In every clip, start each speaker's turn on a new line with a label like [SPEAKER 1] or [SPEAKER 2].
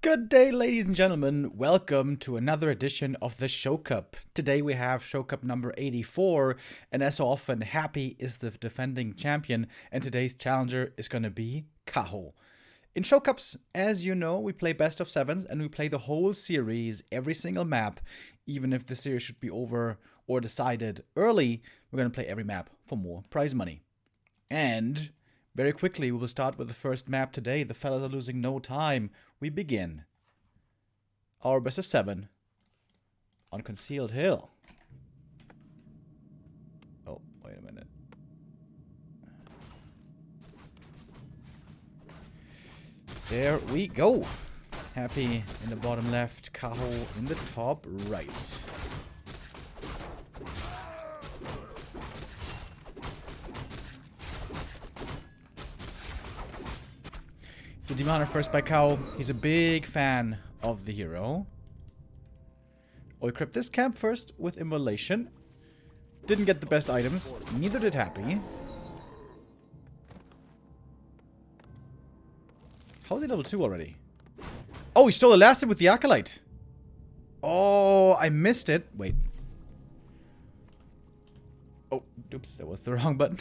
[SPEAKER 1] Good day, ladies and gentlemen. Welcome to another edition of the Show Cup. Today we have Show Cup number 84, and as so often, Happy is the defending champion, and today's challenger is going to be Kaho. In Show Cups, as you know, we play best of sevens, and we play the whole series, every single map. Even if the series should be over or decided early, we're going to play every map for more prize money. And very quickly, we will start with the first map today. The fellas are losing no time. We begin our best of 7 on Concealed Hill. Oh, wait a minute. There we go. Happy in the bottom left, Kaho in the top right. The Demoner first by Kaho. He's a big fan of the hero. Oh, he crept this camp first with Immolation. Didn't get the best items. Neither did Happy. How is he level 2 already? Oh, he stole the last hit with the Acolyte. Oh, I missed it. Wait. Oh, oops, that was the wrong button.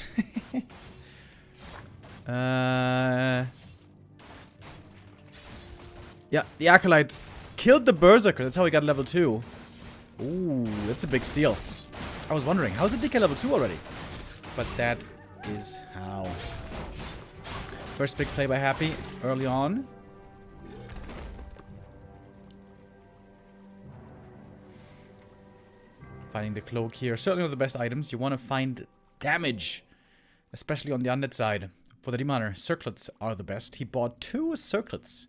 [SPEAKER 1] Yeah, the Acolyte killed the Berserker. That's how he got level 2. Ooh, that's a big steal. I was wondering, how's the DK level 2 already? But that is how. First big play by Happy early on. Finding the cloak here. Certainly one of the best items. You want to find damage, especially on the undead side. For the Demoner, circlets are the best. He bought 2 circlets.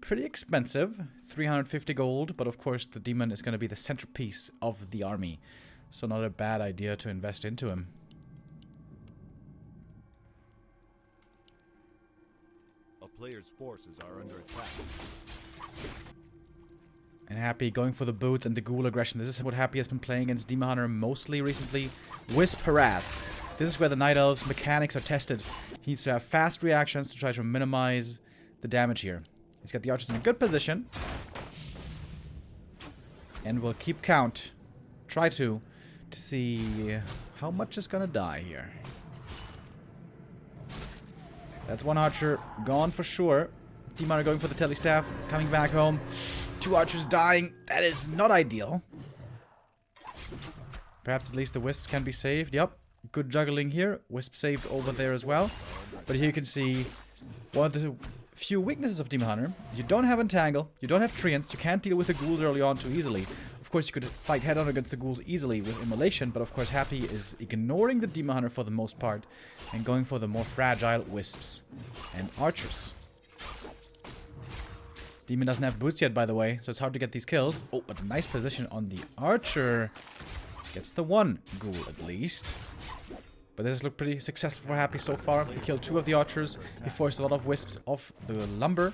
[SPEAKER 1] Pretty expensive, 350 gold, but of course the demon is going to be the centerpiece of the army. So not a bad idea to invest into him.
[SPEAKER 2] A player's forces are under attack.
[SPEAKER 1] And Happy going for the boots and the ghoul aggression. This is what Happy has been playing against Demon Hunter mostly recently. Wisp Harass. This is where the Night Elves mechanics are tested. He needs to have fast reactions to try to minimize the damage here. He's got the archers in a good position. And we'll keep count. Try to see how much is gonna die here. That's one archer gone for sure. Demon are going for the telestaff, coming back home. 2 archers dying. That is not ideal. Perhaps at least the wisps can be saved. Yep, good juggling here. Wisp saved over there as well. But here you can see one of the few weaknesses of Demon Hunter. You don't have Entangle, you don't have Treants, you can't deal with the ghouls early on too easily. Of course, you could fight head-on against the ghouls easily with Immolation, but of course Happy is ignoring the Demon Hunter for the most part and going for the more fragile wisps and archers. Demon doesn't have boots yet, by the way, so it's hard to get these kills. Oh, but a nice position on the archer. Gets the 1 ghoul at least. But this has looked pretty successful for Happy so far. He killed 2 of the archers. He forced a lot of wisps off the lumber.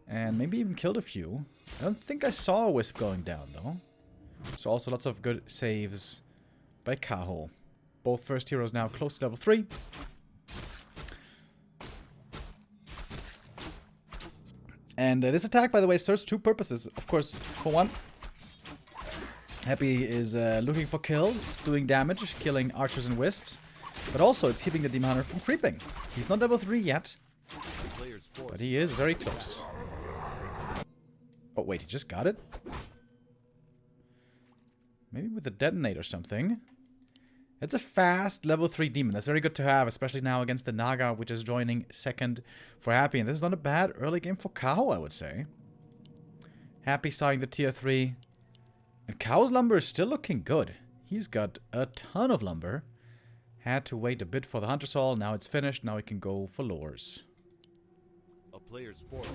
[SPEAKER 1] And maybe even killed a few. I don't think I saw a wisp going down, though. So also lots of good saves by Kaho. Both first heroes now close to level 3. And this attack, by the way, serves 2 purposes. Of course, for one, Happy is looking for kills, doing damage, killing archers and wisps. But also, it's keeping the Demon Hunter from creeping. He's not level 3 yet, but he is very close. Oh, wait, he just got it? Maybe with a detonate or something. It's a fast level 3 demon. That's very good to have, especially now against the Naga, which is joining second for Happy. And this is not a bad early game for Kaho, I would say. Happy starting the tier 3. And Kaho's lumber is still looking good. He's got a ton of lumber. Had to wait a bit for the Hunter's Hall. Now it's finished. Now we can go for lures.
[SPEAKER 2] A player's force.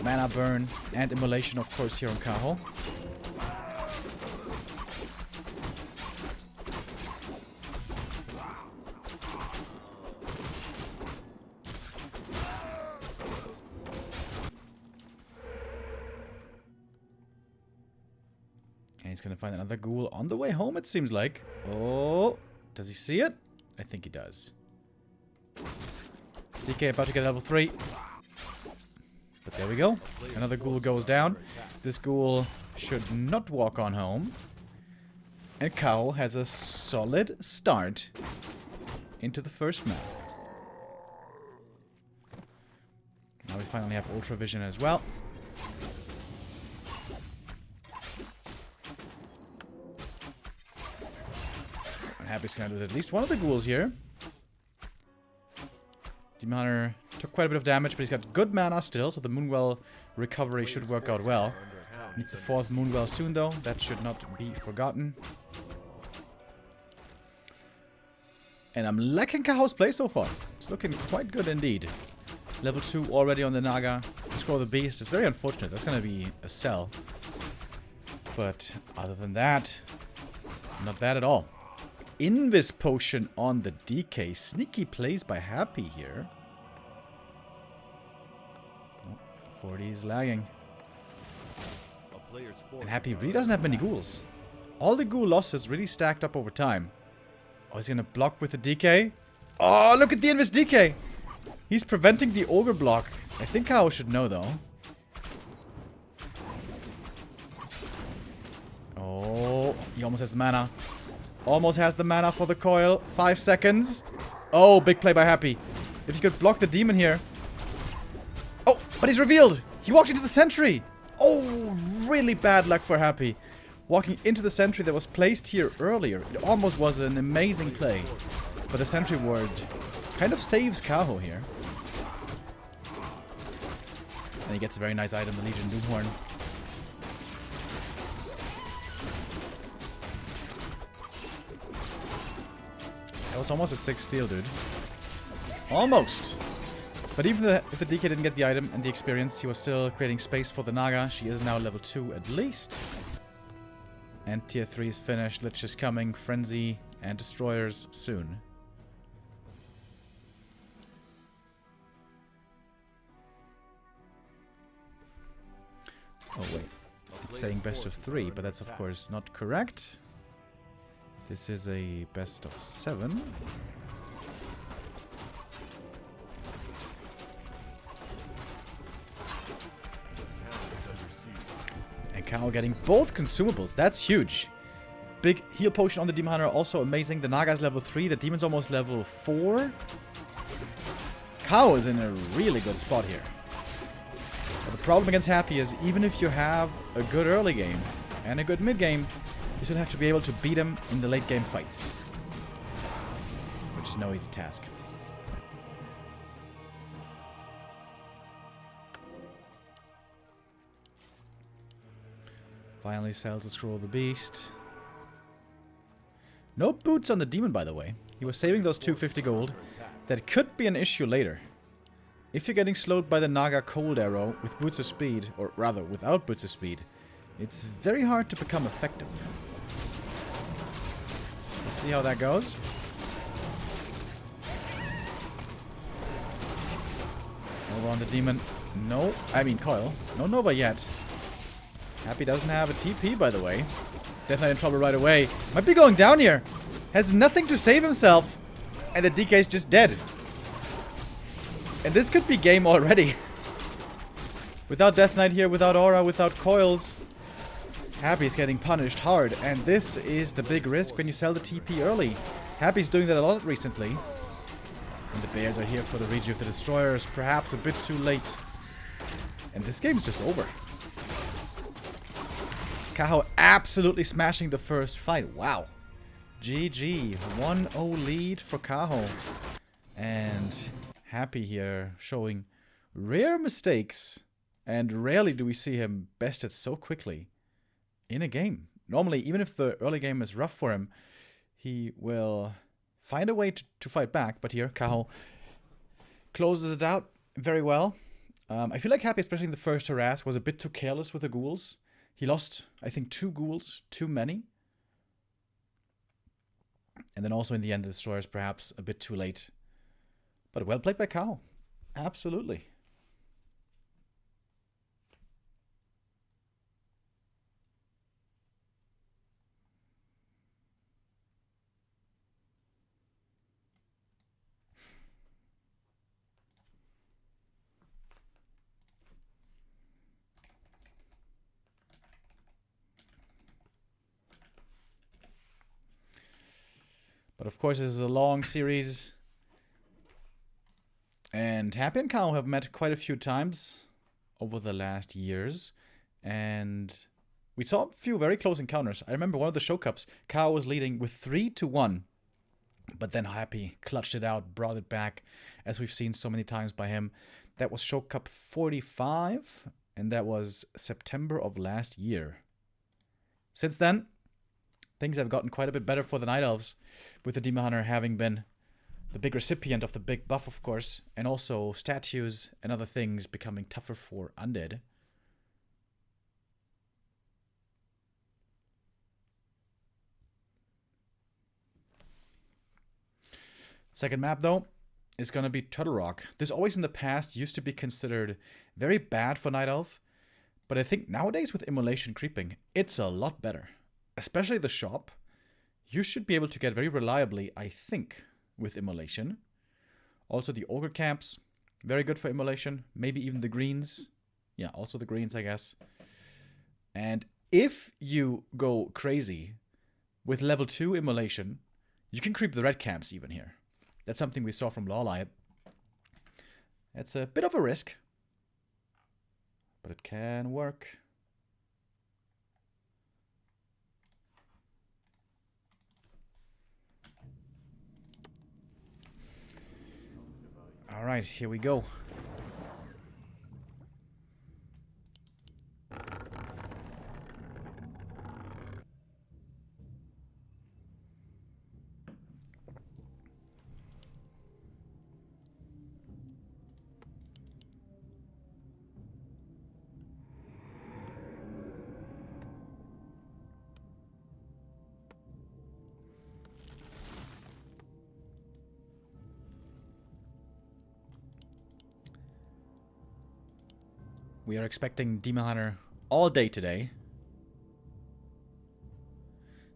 [SPEAKER 1] Mana burn and immolation, of course, here on Kaho. And he's gonna find another ghoul on the way home, it seems like. Oh, does he see it? I think he does. DK about to get level 3. There we go. Another ghoul goes down. This ghoul should not walk on home. And Kaho has a solid start into the first map. Now we finally have Ultra Vision as well. And Happy's gonna lose at least one of the ghouls here. Demon Hunter took quite a bit of damage, but he's got good mana still, so the Moonwell recovery should work out well. Needs a 4th Moonwell soon, though. That should not be forgotten. And I'm liking Kaho's play so far. It's looking quite good indeed. Level 2 already on the Naga. Scroll the Beast. It's very unfortunate. That's going to be a sell. But other than that, not bad at all. Invis Potion on the DK. Sneaky plays by Happy here. Oh, 40 is lagging. And Happy really doesn't have many ghouls. All the ghoul losses really stacked up over time. Oh, he's gonna block with the DK. Oh, look at the Invis DK! He's preventing the Ogre block. I think Kaho should know, though. Oh, he almost has the mana. Almost has the mana for the coil. 5 seconds. Oh, big play by Happy. If he could block the demon here. Oh, but he's revealed. He walked into the sentry. Oh, really bad luck for Happy. Walking into the sentry that was placed here earlier. It almost was an amazing play. But the sentry ward kind of saves Kaho here. And he gets a very nice item, the Legion Doomhorn. That was almost a 6 steal, dude. Almost. But even if the DK didn't get the item and the experience, he was still creating space for the Naga. She is now level 2 at least. And tier 3 is finished. Lich is coming. Frenzy and Destroyers soon. Oh, wait. It's saying best of 3, but that's of course not correct. This is a best of 7. And Kaho getting both consumables. That's huge. Big heal potion on the Demon Hunter, also amazing. The Naga's level 3. The Demon's almost level 4. Kaho is in a really good spot here. But the problem against Happy is even if you have a good early game and a good mid game, you still have to be able to beat him in the late game fights. Which is no easy task. Finally sells the Scroll of the Beast. No boots on the Demon, by the way. He was saving those 250 gold. That could be an issue later. If you're getting slowed by the Naga Cold Arrow with Boots of Speed, or rather without Boots of Speed, it's very hard to become effective. Let's see how that goes. Nova on the Demon. No, I mean Coil. No Nova yet. Happy doesn't have a TP, by the way. Death Knight in trouble right away. Might be going down here. Has nothing to save himself. And the DK is just dead. And this could be game already. Without Death Knight here, without Aura, without Coils. Happy's getting punished hard. And this is the big risk when you sell the TP early. Happy's doing that a lot recently. And the Bears are here for the Reju of the Destroyers. Perhaps a bit too late. And this game's just over. Kaho absolutely smashing the first fight. Wow. GG. 1-0 lead for Kaho. And Happy here showing rare mistakes. And rarely do we see him bested so quickly in a game. Normally, even if the early game is rough for him, he will find a way to fight back. But here, Kaho closes it out very well. I feel like Happy, especially in the first harass, was a bit too careless with the ghouls. He lost, I think, 2 ghouls, too many. And then also in the end, the Destroyers perhaps a bit too late. But well played by Kaho. Absolutely. But of course, this is a long series. And Happy and Kaho have met quite a few times over the last years. And we saw a few very close encounters. I remember one of the show cups, Kaho was leading with 3-1. But then Happy clutched it out, brought it back, as we've seen so many times by him. That was Show Cup 45, and that was September of last year. Since then, things have gotten quite a bit better for the Night Elves, with the Demon Hunter having been the big recipient of the big buff, of course, and also statues and other things becoming tougher for Undead. Second map, though, is going to be Turtle Rock. This always in the past used to be considered very bad for Night Elf, but I think nowadays with Immolation creeping, it's a lot better. Especially the shop. You should be able to get very reliably, I think, with Immolation. Also the Ogre camps, very good for Immolation. Maybe even the greens. Yeah, also the greens, I guess. And if you go crazy with level 2 Immolation, you can creep the red camps even here. That's something we saw from Lawlight. It's a bit of a risk, but it can work. All right, here we go. We are expecting Demon Hunter all day today.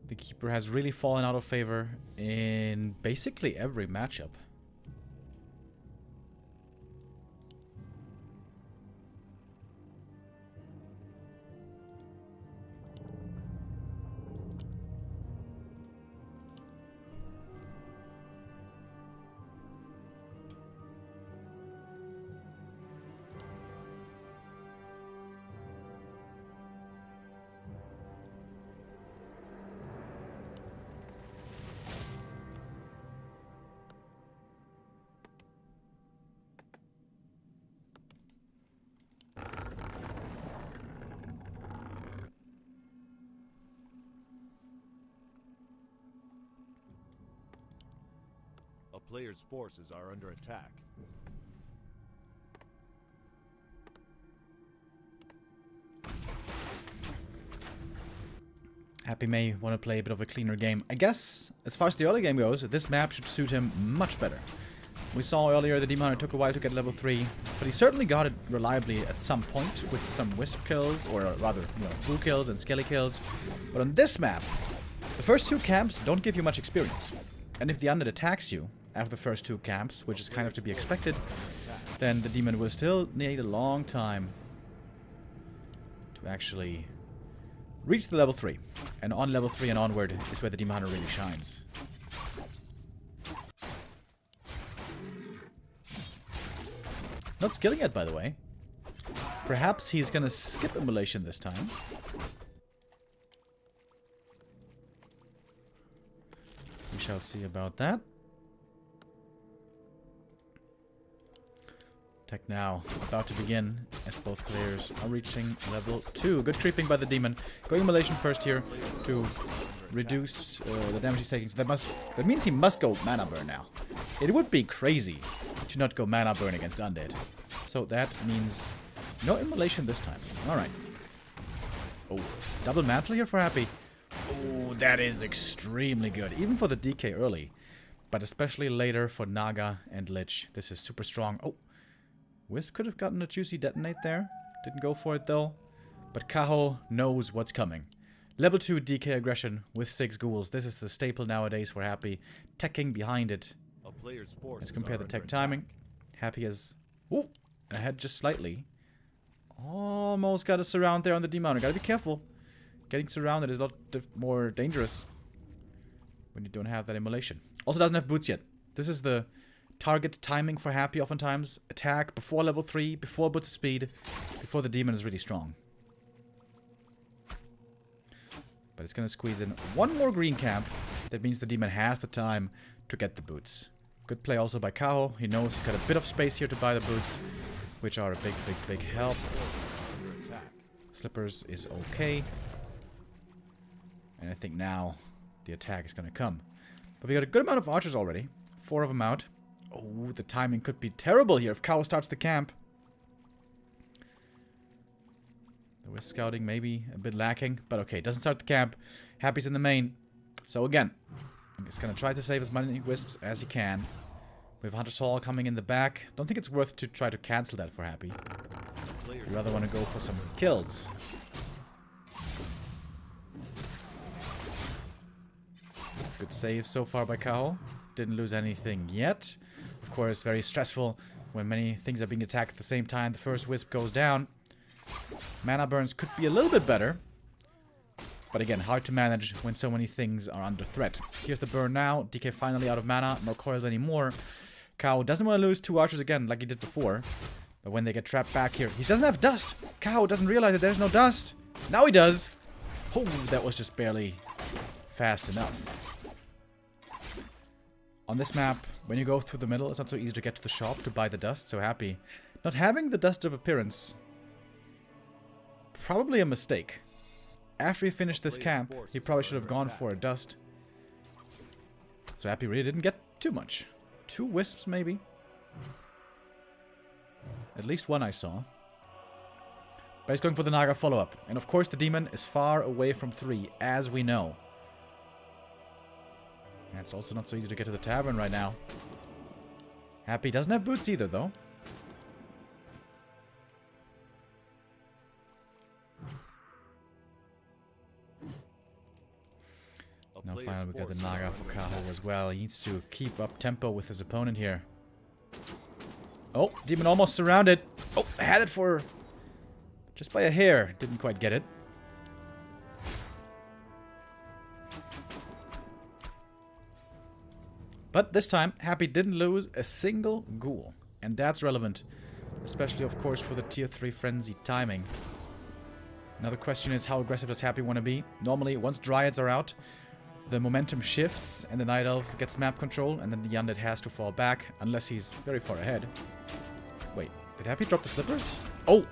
[SPEAKER 1] The Keeper has really fallen out of favor in basically every matchup.
[SPEAKER 2] A player's forces are under attack.
[SPEAKER 1] Happy may want to play a bit of a cleaner game. I guess, as far as the early game goes, this map should suit him much better. We saw earlier the Demon Hunter took a while to get level 3, but he certainly got it reliably at some point with some Wisp kills, or rather, Blue kills and Skelly kills. But on this map, the first 2 camps don't give you much experience. And if the Undead attacks you after the first 2 camps, which is kind of to be expected, then the Demon will still need a long time to actually reach the level 3. And on level 3 and onward is where the Demon Hunter really shines. Not skilling yet, by the way. Perhaps he's gonna skip Immolation this time. We shall see about that. Tech now about to begin as both players are reaching level 2. Good creeping by the Demon. Going Immolation first here to reduce the damage he's taking. So that means he must go Mana Burn now. It would be crazy to not go Mana Burn against Undead. So that means no Immolation this time. Alright. Oh, double Mantle here for Happy. Oh, that is extremely good. Even for the DK early. But especially later for Naga and Lich. This is super strong. Oh. Wisp could have gotten a juicy detonate there. Didn't go for it though. But Kaho knows what's coming. Level 2 DK aggression with 6 ghouls. This is the staple nowadays for Happy. Teching behind it. Let's compare the tech timing. Happy is ahead just slightly. Almost got a surround there on the Demon Hunter. Gotta be careful. Getting surrounded is a lot more dangerous when you don't have that immolation. Also doesn't have boots yet. This is the target timing for Happy oftentimes. Attack before level 3, before boots of speed, before the demon is really strong. But it's going to squeeze in one more green camp. That means the demon has the time to get the boots. Good play also by Kaho. He knows he's got a bit of space here to buy the boots, which are a big help. Slippers is okay. And I think now the attack is going to come. But we got a good amount of archers already. 4 of them out. Oh, the timing could be terrible here if Kaho starts the camp. The Wisp scouting maybe a bit lacking. But okay, doesn't start the camp. Happy's in the main. So again, he's going to try to save as many Wisps as he can. We have Hunter's Hall coming in the back. Don't think it's worth to try to cancel that for Happy. You rather want to go for some kills. Good save so far by Kaho. Didn't lose anything yet. Of course, very stressful when many things are being attacked at the same time. The first Wisp goes down. Mana burns could be a little bit better. But again, hard to manage when so many things are under threat. Here's the burn now. DK finally out of mana. No coils anymore. Kaho doesn't want to lose 2 archers again like he did before. But when they get trapped back here, he doesn't have dust. Kaho doesn't realize that there's no dust. Now he does. Oh, that was just barely fast enough. On this map, when you go through the middle, it's not so easy to get to the shop to buy the dust. So Happy not having the dust of appearance, probably a mistake. After he finished this camp, he probably should have gone for a dust. So Happy really didn't get too much. 2 wisps, maybe. At least 1 I saw. But he's going for the Naga follow-up. And of course the demon is far away from 3, as we know. And it's also not so easy to get to the tavern right now. Happy doesn't have boots either, though. Now finally we got the Naga for Kaho as well. He needs to keep up tempo with his opponent here. Oh, demon almost surrounded. Oh, had it for just by a hair. Didn't quite get it. But this time, Happy didn't lose a single ghoul. And that's relevant. Especially, of course, for the tier 3 frenzy timing. Another question is, how aggressive does Happy want to be? Normally, once Dryads are out, the momentum shifts and the Night Elf gets map control, and then the Undead has to fall back, unless he's very far ahead. Wait, did Happy drop the slippers? Oh!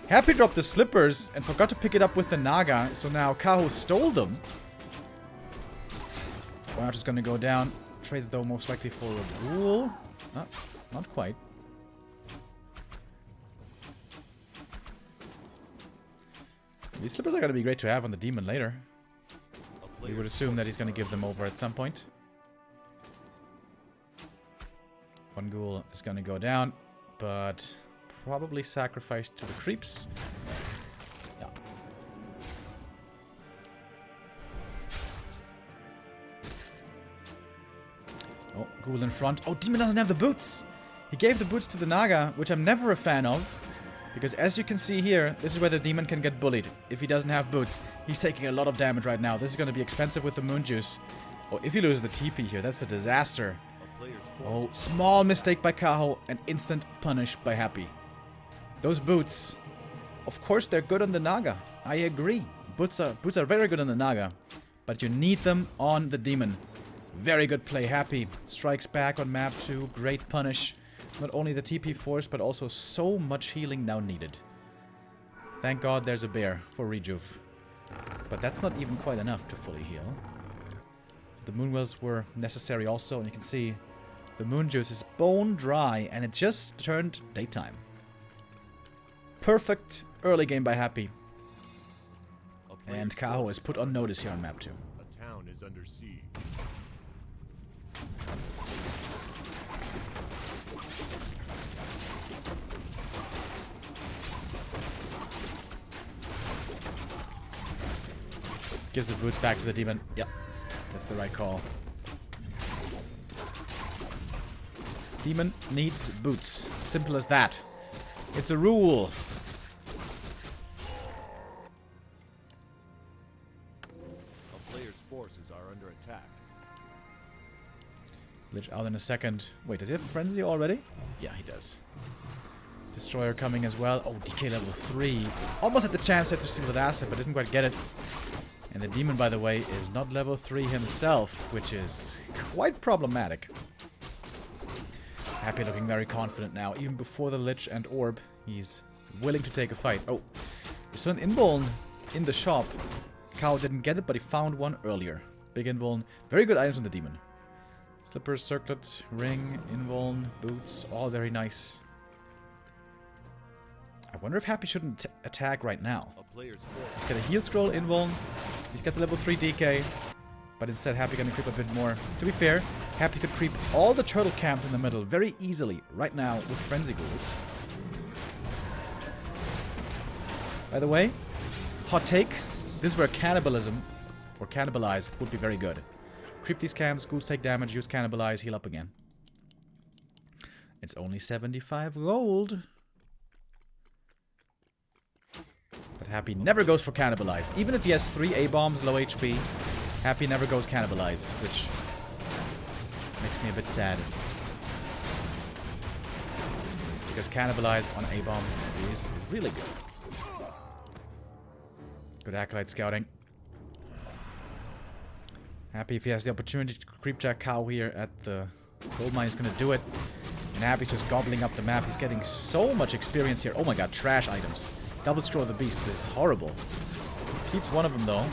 [SPEAKER 1] Happy dropped the slippers and forgot to pick it up with the Naga, so now Kaho stole them. One archer's gonna go down. Traded though most likely for a ghoul. Not quite. These slippers are gonna be great to have on the demon later. We would assume that he's gonna give them over at some point. 1 ghoul is gonna go down, but probably sacrificed to the creeps. Yeah. Oh, ghoul in front. Oh, demon doesn't have the boots! He gave the boots to the Naga, which I'm never a fan of. Because as you can see here, this is where the demon can get bullied. If he doesn't have boots, he's taking a lot of damage right now. This is going to be expensive with the moon juice. Oh, if he loses the TP here, that's a disaster. Oh, small mistake by Kaho and instant punish by Happy. Those boots, of course they're good on the Naga. I agree. Boots are very good on the Naga. But you need them on the demon. Very good play, Happy. Strikes back on map 2. Great punish. Not only the TP force, but also so much healing now needed. Thank God there's a bear for rejuve. But that's not even quite enough to fully heal. The moonwells were necessary also, and you can see the moon juice is bone dry, and it just turned daytime. Perfect early game by Happy. And Kaho is put on notice here on map 2.
[SPEAKER 2] A town is under siege.
[SPEAKER 1] Gives the boots back to the demon. Yep, that's the right call. Demon needs boots. Simple as that. It's a rule.
[SPEAKER 2] A player's forces are under attack.
[SPEAKER 1] Lich out in a second. Wait, does he have Frenzy already? Yeah, he does. Destroyer coming as well. Oh, DK level 3. Almost had the chance to steal that asset, but doesn't quite get it. And the demon, by the way, is not level 3 himself, which is quite problematic. Happy looking very confident now. Even before the Lich and Orb, he's willing to take a fight. Oh, we saw an Invuln in the shop. Kaho didn't get it, but he found one earlier. Big Invuln. Very good items on the demon. Slippers, circlet, ring, Invuln, boots, all very nice. I wonder if Happy shouldn't attack right now. He's got a heal scroll, Invuln. He's got the level 3 DK. But instead, Happy gonna creep a bit more. To be fair, Happy could creep all the turtle camps in the middle very easily right now with Frenzy Ghouls. By the way, hot take. This is where cannibalism, or cannibalize, would be very good. Creep these camps, ghouls take damage, use cannibalize, heal up again. It's only 75 gold. But Happy never goes for cannibalize. Even if he has 3 A-bombs, low HP, Happy never goes cannibalize, which makes me a bit sad. Because cannibalize on A-bombs is really good. Good Acolyte scouting. Happy if he has the opportunity to creep jack Kaho here at the gold mine, he's gonna do it. And Happy's just gobbling up the map. He's getting so much experience here. Oh my god, trash items. Double Scroll of the Beast is horrible. Keeps one of them though.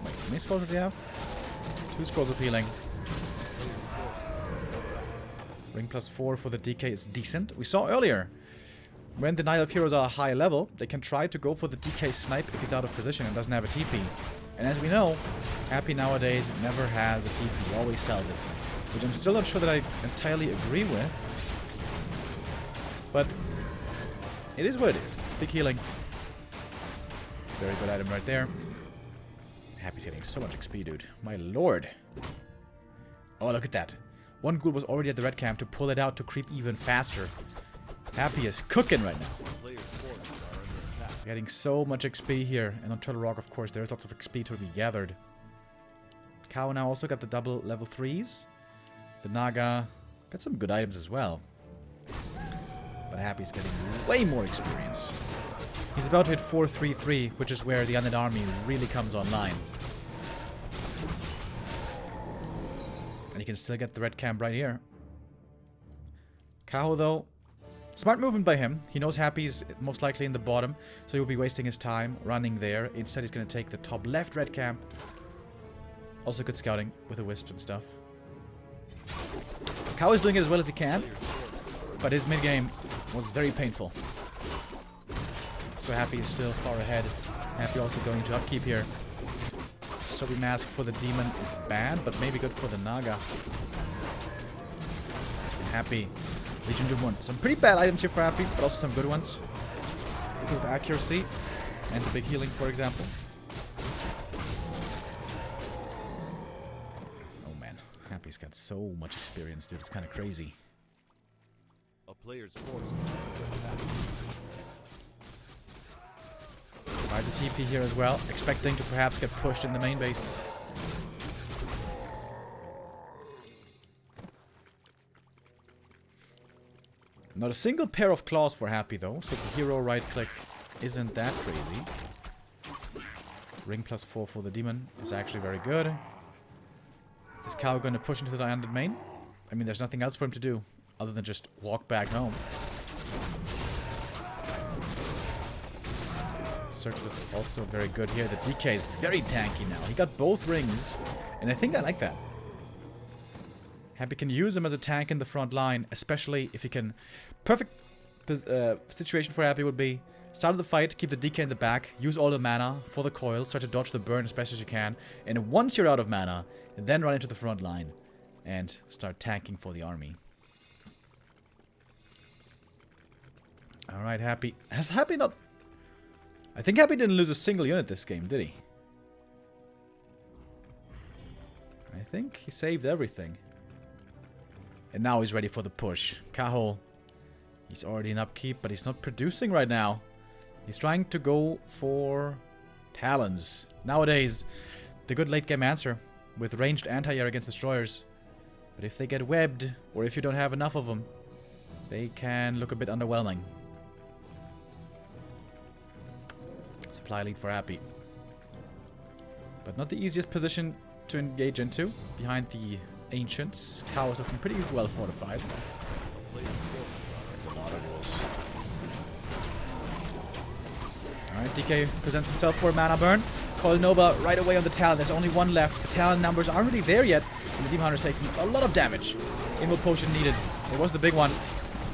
[SPEAKER 1] Wait, how many scrolls does he have? 2 scrolls of healing. Ring +4 for the DK is decent. We saw earlier, when the Knight of Heroes are high level, they can try to go for the DK snipe if he's out of position and doesn't have a TP. And as we know, Happy nowadays never has a TP, he always sells it. Which I'm still not sure that I entirely agree with. But it is what it is. Big healing. Very good item right there. Happy's getting so much XP, dude. My lord. Oh, look at that. One ghoul was already at the red camp to pull it out to creep even faster. Happy is cooking right now. Getting so much XP here. And on Turtle Rock, of course, there's lots of XP to be gathered. Kaho now also got the double level 3s. The Naga got some good items as well. But Happy's getting way more experience. He's about to hit 433, which is where the Undead Army really comes online. And he can still get the red camp right here. Kaho, though, smart movement by him. He knows Happy's most likely in the bottom, so he'll be wasting his time running there. Instead, he's going to take the top left red camp. Also good scouting with the wisps and stuff. Kaho is doing it as well as he can, but his mid-game was very painful. So Happy is still far ahead. Happy also going to upkeep here. Sobi Mask for the Demon is bad, but maybe good for the Naga. And Happy, Legion Doom 1. Some pretty bad items here for Happy, but also some good ones. With accuracy and the big healing, for example. Oh man, Happy's got so much experience, dude. It's kind of crazy.
[SPEAKER 2] A player's force.
[SPEAKER 1] Tried the TP here as well, expecting to perhaps get pushed in the main base. Not a single pair of claws for Happy though, so the hero right click isn't that crazy. Ring +4 for the demon is actually very good. Is Kaho going to push into the undead main? I mean, there's nothing else for him to do other than just walk back home. Circlet also very good here. The DK is very tanky now. He got both rings, and I think I like that. Happy can use him as a tank in the front line, especially if he can... Perfect situation for Happy would be start the fight, keep the DK in the back, use all the mana for the coil, start to dodge the burn as best as you can, and once you're out of mana, then run into the front line and start tanking for the army. Alright, Happy. Has Happy not... I think Happy didn't lose a single unit this game, did he? I think he saved everything. And now he's ready for the push. Kaho, he's already in upkeep, but he's not producing right now. He's trying to go for Talons. Nowadays, the good late game answer with ranged anti-air against destroyers. But if they get webbed, or if you don't have enough of them, they can look a bit underwhelming. Supply lead for Happy. But not the easiest position to engage into. Behind the Ancients, Kaho is looking pretty well fortified. That's a lot of rules. Alright, DK presents himself for a mana burn. Call Nova right away on the Talon. There's only one left. The Talon numbers aren't really there yet. And the Demon Hunter's taking a lot of damage. Invoke Potion needed. It was the big one.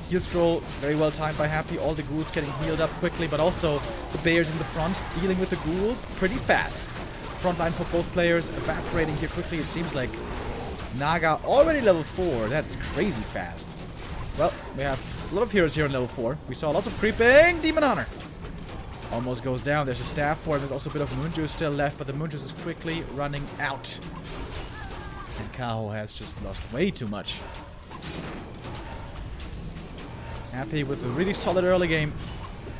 [SPEAKER 1] Heal Scroll, very well timed by Happy. All the ghouls getting healed up quickly, but also the bears in the front dealing with the ghouls pretty fast. Front line for both players evaporating here quickly. It seems like Naga already level 4. That's crazy fast. Well, we have a lot of heroes here on level 4. We saw lots of creeping. Demon Hunter almost goes down. There's a staff for him. There's also a bit of Moon Juice still left, but the Moon Juice is quickly running out. And Kaho has just lost way too much. Happy with a really solid early game.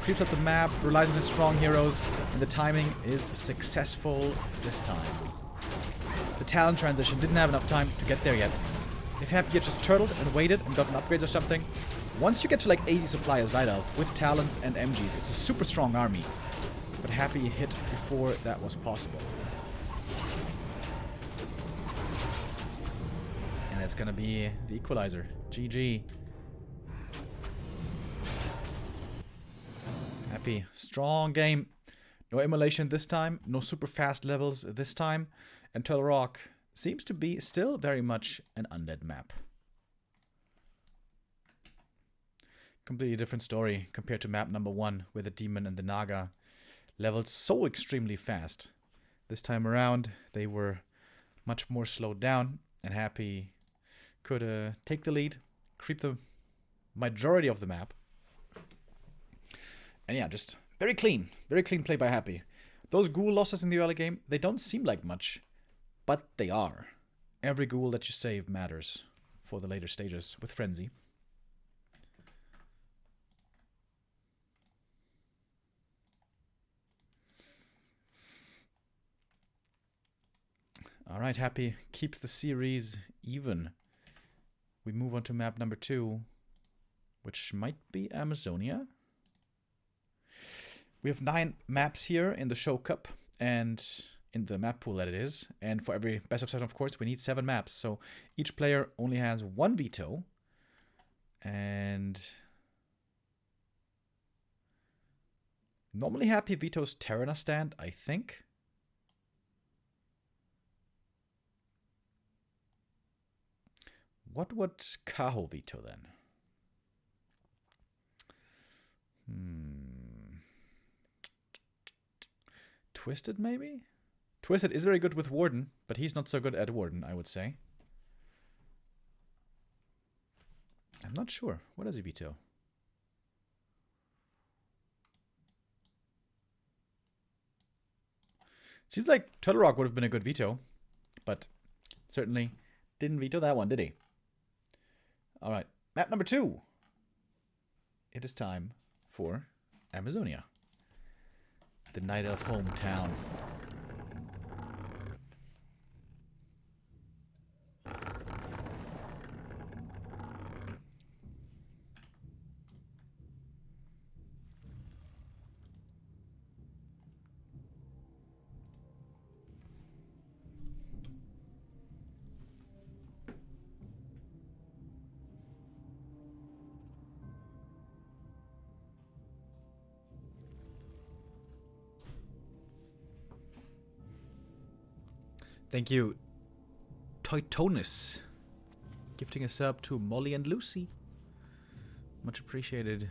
[SPEAKER 1] Creeps up the map, relies on his strong heroes, and the timing is successful this time. The Talon transition didn't have enough time to get there yet. If Happy had just turtled and waited and gotten upgrades or something, once you get to like 80 supply as Night Elf with Talons and MGs, it's a super strong army. But Happy hit before that was possible. And that's gonna be the equalizer. GG. Happy. Strong game. No immolation this time. No super fast levels this time. And Turtle Rock seems to be still very much an undead map. Completely different story compared to map number 1, where the Demon and the Naga leveled so extremely fast. This time around, they were much more slowed down, and Happy could take the lead, creep the majority of the map. And yeah, just very clean play by Happy. Those ghoul losses in the early game, they don't seem like much, but they are. Every ghoul that you save matters for the later stages with Frenzy. Alright, Happy keeps the series even. We move on to map number 2, which might be Amazonia. We have 9 maps here in the Show Cup, and in the map pool that it is. And for every best of 7, of course, we need 7 maps. So each player only has 1 veto. And normally Happy vetoes Terrana stand, I think. What would Kaho veto then? Twisted, maybe? Twisted is very good with Warden, but he's not so good at Warden, I would say. I'm not sure. What does he veto? Seems like Turtle Rock would have been a good veto, but certainly didn't veto that one, did he? Alright, map number 2. It is time for Amazonia. The Night Elf hometown. Thank you, Teutonus, gifting a sub to Molly and Lucy. Much appreciated.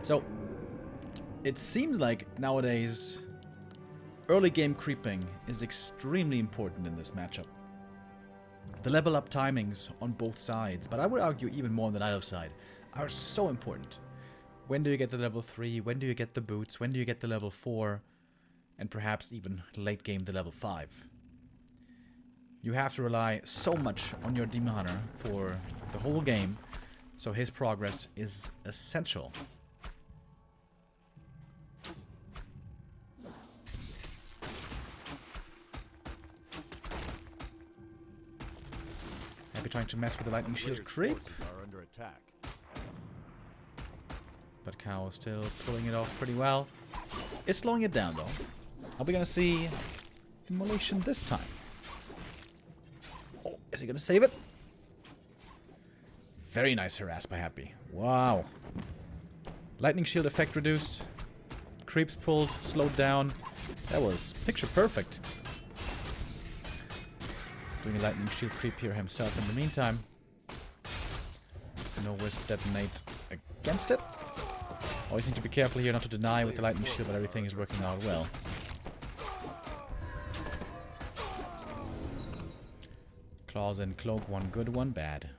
[SPEAKER 1] So, it seems like nowadays early game creeping is extremely important in this matchup. The level up timings on both sides, but I would argue even more on the Night Elf side, are so important. When do you get the level 3? When do you get the boots? When do you get the level 4? And perhaps even late game the level 5. You have to rely so much on your Demon Hunter for the whole game, so his progress is essential. Happy trying to mess with the lightning shield creep. But Kaho still pulling it off pretty well. It's slowing it down though. Are we gonna see immolation this time? Oh, is he gonna save it? Very nice harass by Happy. Wow. Lightning shield effect reduced. Creeps pulled, slowed down. That was picture perfect. Doing a lightning shield creep here himself in the meantime. No wisp detonate against it. Always need to be careful here not to deny with the lightning shield, but everything is working out well. Claws and cloak, one good, one bad.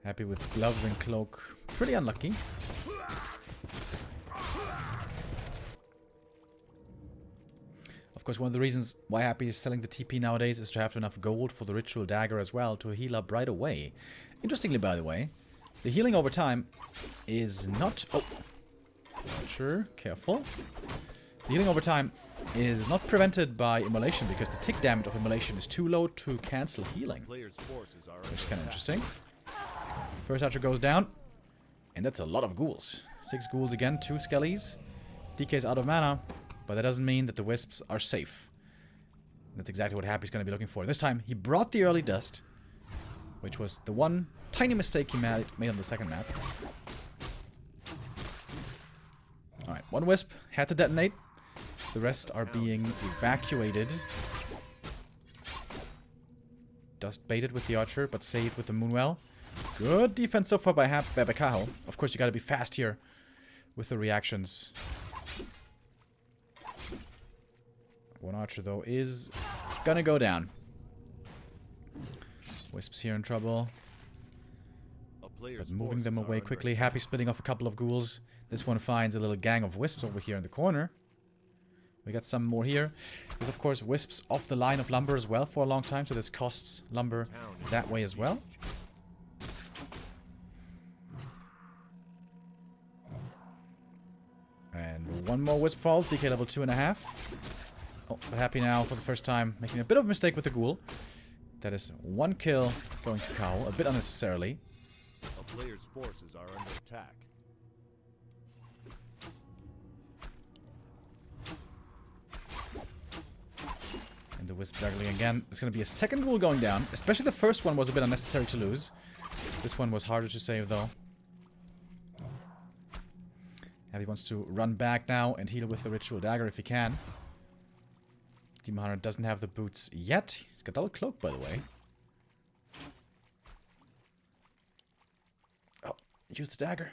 [SPEAKER 1] Happy with gloves and cloak. Pretty unlucky. Of course, one of the reasons why Happy is selling the TP nowadays is to have enough gold for the ritual dagger as well to heal up right away. Interestingly, by the way, the healing over time is not... Oh! Sure, careful. The healing over time is not prevented by immolation because the tick damage of immolation is too low to cancel healing. Which is kind of interesting. First archer goes down. And that's a lot of ghouls. 6 ghouls again, 2 skellies. DK's out of mana. But that doesn't mean that the wisps are safe. That's exactly what Happy's going to be looking for. This time, he brought the early dust. Which was the one tiny mistake he made on the second map. Alright, 1 wisp had to detonate. The rest are being evacuated. Dust baited with the archer, but saved with the moonwell. Good defense so far by Kaho. Of course, you gotta be fast here with the reactions. 1 archer, though, is gonna go down. Wisps here in trouble. But moving them away quickly. Happy splitting off a couple of ghouls. This one finds a little gang of wisps over here in the corner. We got some more here. There's, of course, wisps off the line of lumber as well for a long time, so this costs lumber that way as well. And 1 more wisp falls. DK level 2.5. Oh, but Happy now for the first time making a bit of a mistake with the ghoul. That is 1 kill going to Kaho, a bit unnecessarily.
[SPEAKER 2] A player's forces are under attack.
[SPEAKER 1] And the wisp juggling again. It's going to be a second ghoul going down. Especially the first one was a bit unnecessary to lose. This one was harder to save though. Happy wants to run back now and heal with the ritual dagger if he can. Demon Hunter doesn't have the boots yet. He's got double cloak, by the way. Oh, use the dagger.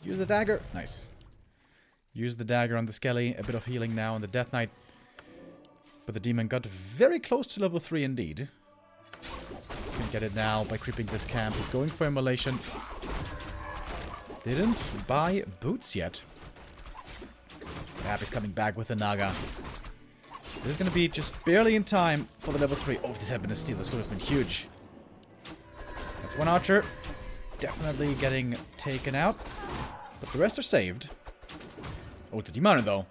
[SPEAKER 1] Use the dagger. Nice. Use the dagger on the Skelly. A bit of healing now on the Death Knight. But the demon got very close to level 3 indeed. Can get it now by creeping this camp. He's going for immolation. Didn't buy boots yet. Happy's coming back with the Naga. This is going to be just barely in time for the level 3. Oh, if this had been a steal, this would have been huge. That's 1 archer. Definitely getting taken out. But the rest are saved. Oh, the Demon though.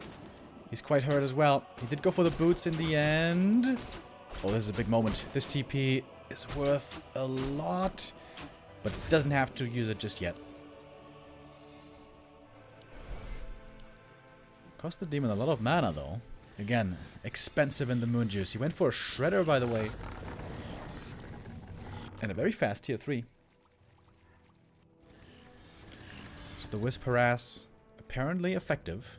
[SPEAKER 1] He's quite hurt as well. He did go for the boots in the end. Oh, this is a big moment. This TP is worth a lot. But doesn't have to use it just yet. Cost the demon a lot of mana though. Again, expensive in the Moon Juice. He went for a Shredder, by the way. And a very fast tier 3. So the Wisp Harass, apparently effective.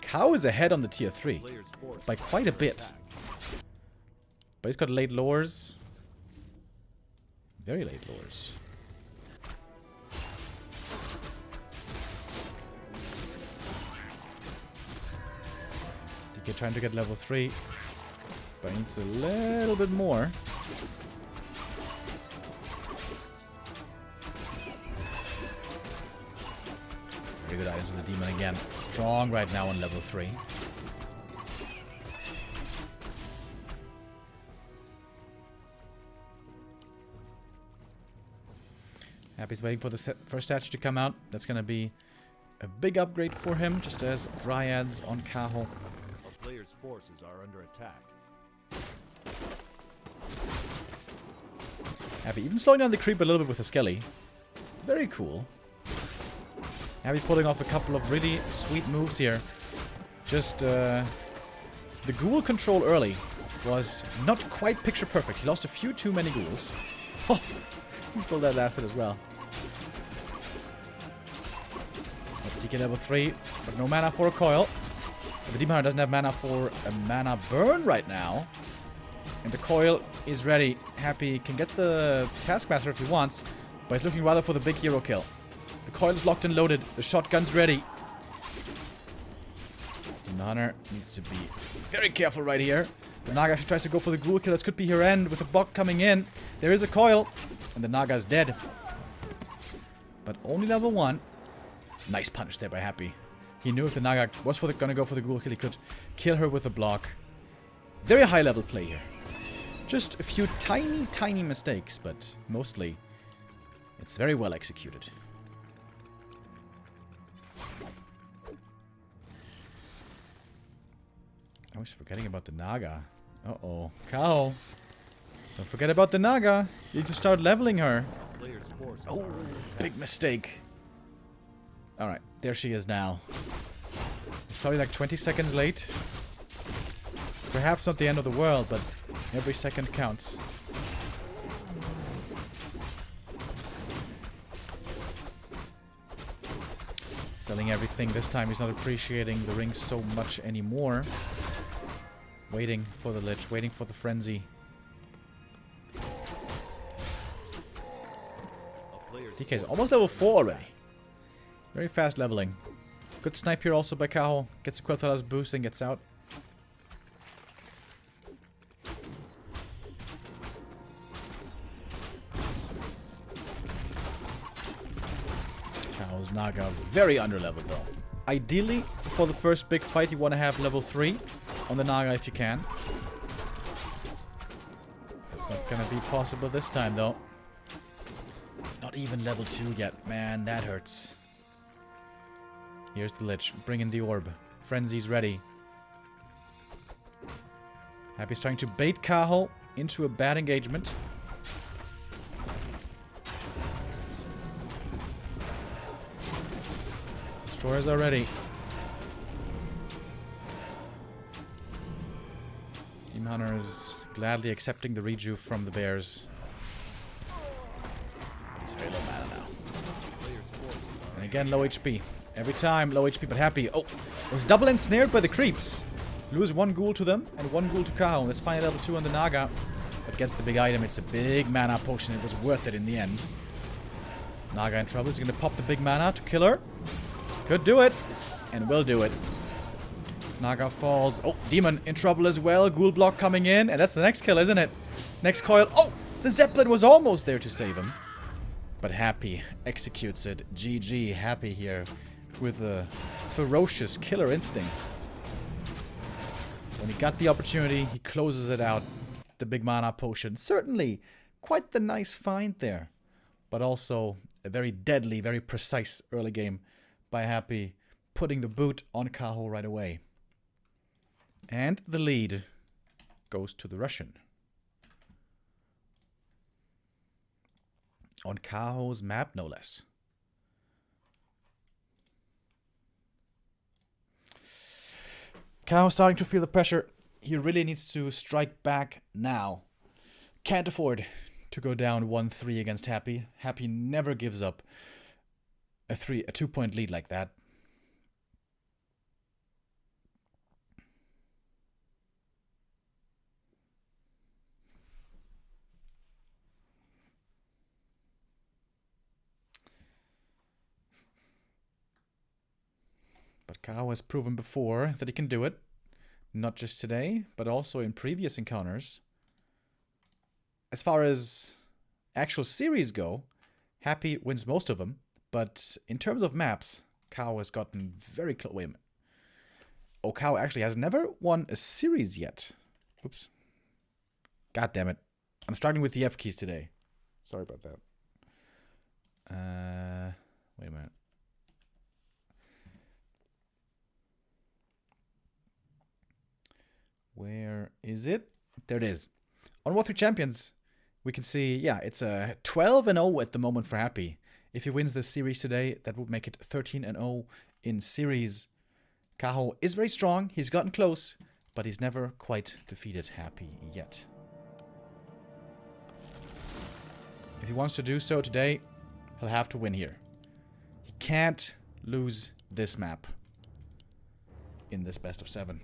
[SPEAKER 1] Kaho is ahead on the tier 3. By quite a bit. But he's got late lures. Very late lures. DK trying to get level 3. But he needs a little bit more. Very good items with the demon again. Strong right now on level 3. Happy's waiting for the first statue to come out. That's going to be a big upgrade for him, just as Dryads on Kaho.
[SPEAKER 2] A player's forces are under attack.
[SPEAKER 1] Happy even slowing down the creep a little bit with the Skelly. Very cool. Happy pulling off a couple of really sweet moves here. Just the ghoul control early was not quite picture perfect. He lost a few too many ghouls. Oh, he stole that last hit as well. DK level 3, but no mana for a coil. The Demon Hunter doesn't have mana for a mana burn right now. And the coil is ready. Happy can get the Taskmaster if he wants, but he's looking rather for the big hero kill. The coil is locked and loaded. The shotgun's ready. Demon Hunter needs to be very careful right here. The Naga actually tries to go for the ghoul kill. This could be her end with the block coming in. There is a coil, and the Naga is dead. But only level 1. Nice punish there by Happy. He knew if the Naga was gonna go for the ghoul kill, he could kill her with a block. Very high level play here. Just a few tiny, tiny mistakes, but mostly it's very well executed. I was forgetting about the Naga. Uh-oh. Kaho. Don't forget about the Naga. You need to start leveling her. Oh, big mistake. Alright, there she is now. It's probably like 20 seconds late. Perhaps not the end of the world, but every second counts. Selling everything. This time he's not appreciating the ring so much anymore. Waiting for the Lich, waiting for the Frenzy. DK is almost level 4 already. Very fast leveling. Good snipe here also by Kaho. Gets a Quel'Thala's boost and gets out. Kaho's Naga very underleveled though. Ideally, for the first big fight, you want to have level 3 on the Naga if you can. It's not gonna be possible this time though. Not even level 2 yet. Man, that hurts. Here's the Lich. Bring in the orb. Frenzy's ready. Happy's trying to bait Kaho into a bad engagement. Destroyers are ready. Demon Hunter is gladly accepting the rejuve from the bears. He's very low mana now. And again, low HP. Every time, low HP, but Happy. Oh, was double ensnared by the creeps. Lose one ghoul to them and one ghoul to Kaho. Let's find level 2 on the Naga. But gets the big item. It's a big mana potion. It was worth it in the end. Naga in trouble. He's going to pop the big mana to kill her. Could do it. And will do it. Naga falls. Oh, Demon in trouble as well. Ghoul block coming in. And that's the next kill, isn't it? Next coil. Oh, the Zeppelin was almost there to save him. But Happy executes it. GG. Happy here with a ferocious killer instinct. When he got the opportunity, he closes it out. The big mana potion. Certainly quite the nice find there. But also a very deadly, very precise early game by Happy, putting the boot on Kaho right away. And the lead goes to the Russian. On Kaho's map, no less. Kaho starting to feel the pressure. He really needs to strike back now. Can't afford to go down 1-3 against Happy. Happy never gives up a 2-point lead like that. But Kaho has proven before that he can do it. Not just today, but also in previous encounters. As far as actual series go, Happy wins most of them. But in terms of maps, Kaho has gotten very close. Wait a minute. Oh, Kaho actually has never won a series yet. Oops. God damn it. I'm starting with the F keys today. Sorry about that. Wait a minute. Where is it? There it is. On Warcraft Champions, we can see, yeah, it's a 12-0 at the moment for Happy. If he wins this series today, that would make it 13-0 in series. Kaho is very strong. He's gotten close, but he's never quite defeated Happy yet. If he wants to do so today, he'll have to win here. He can't lose this map in this best of 7.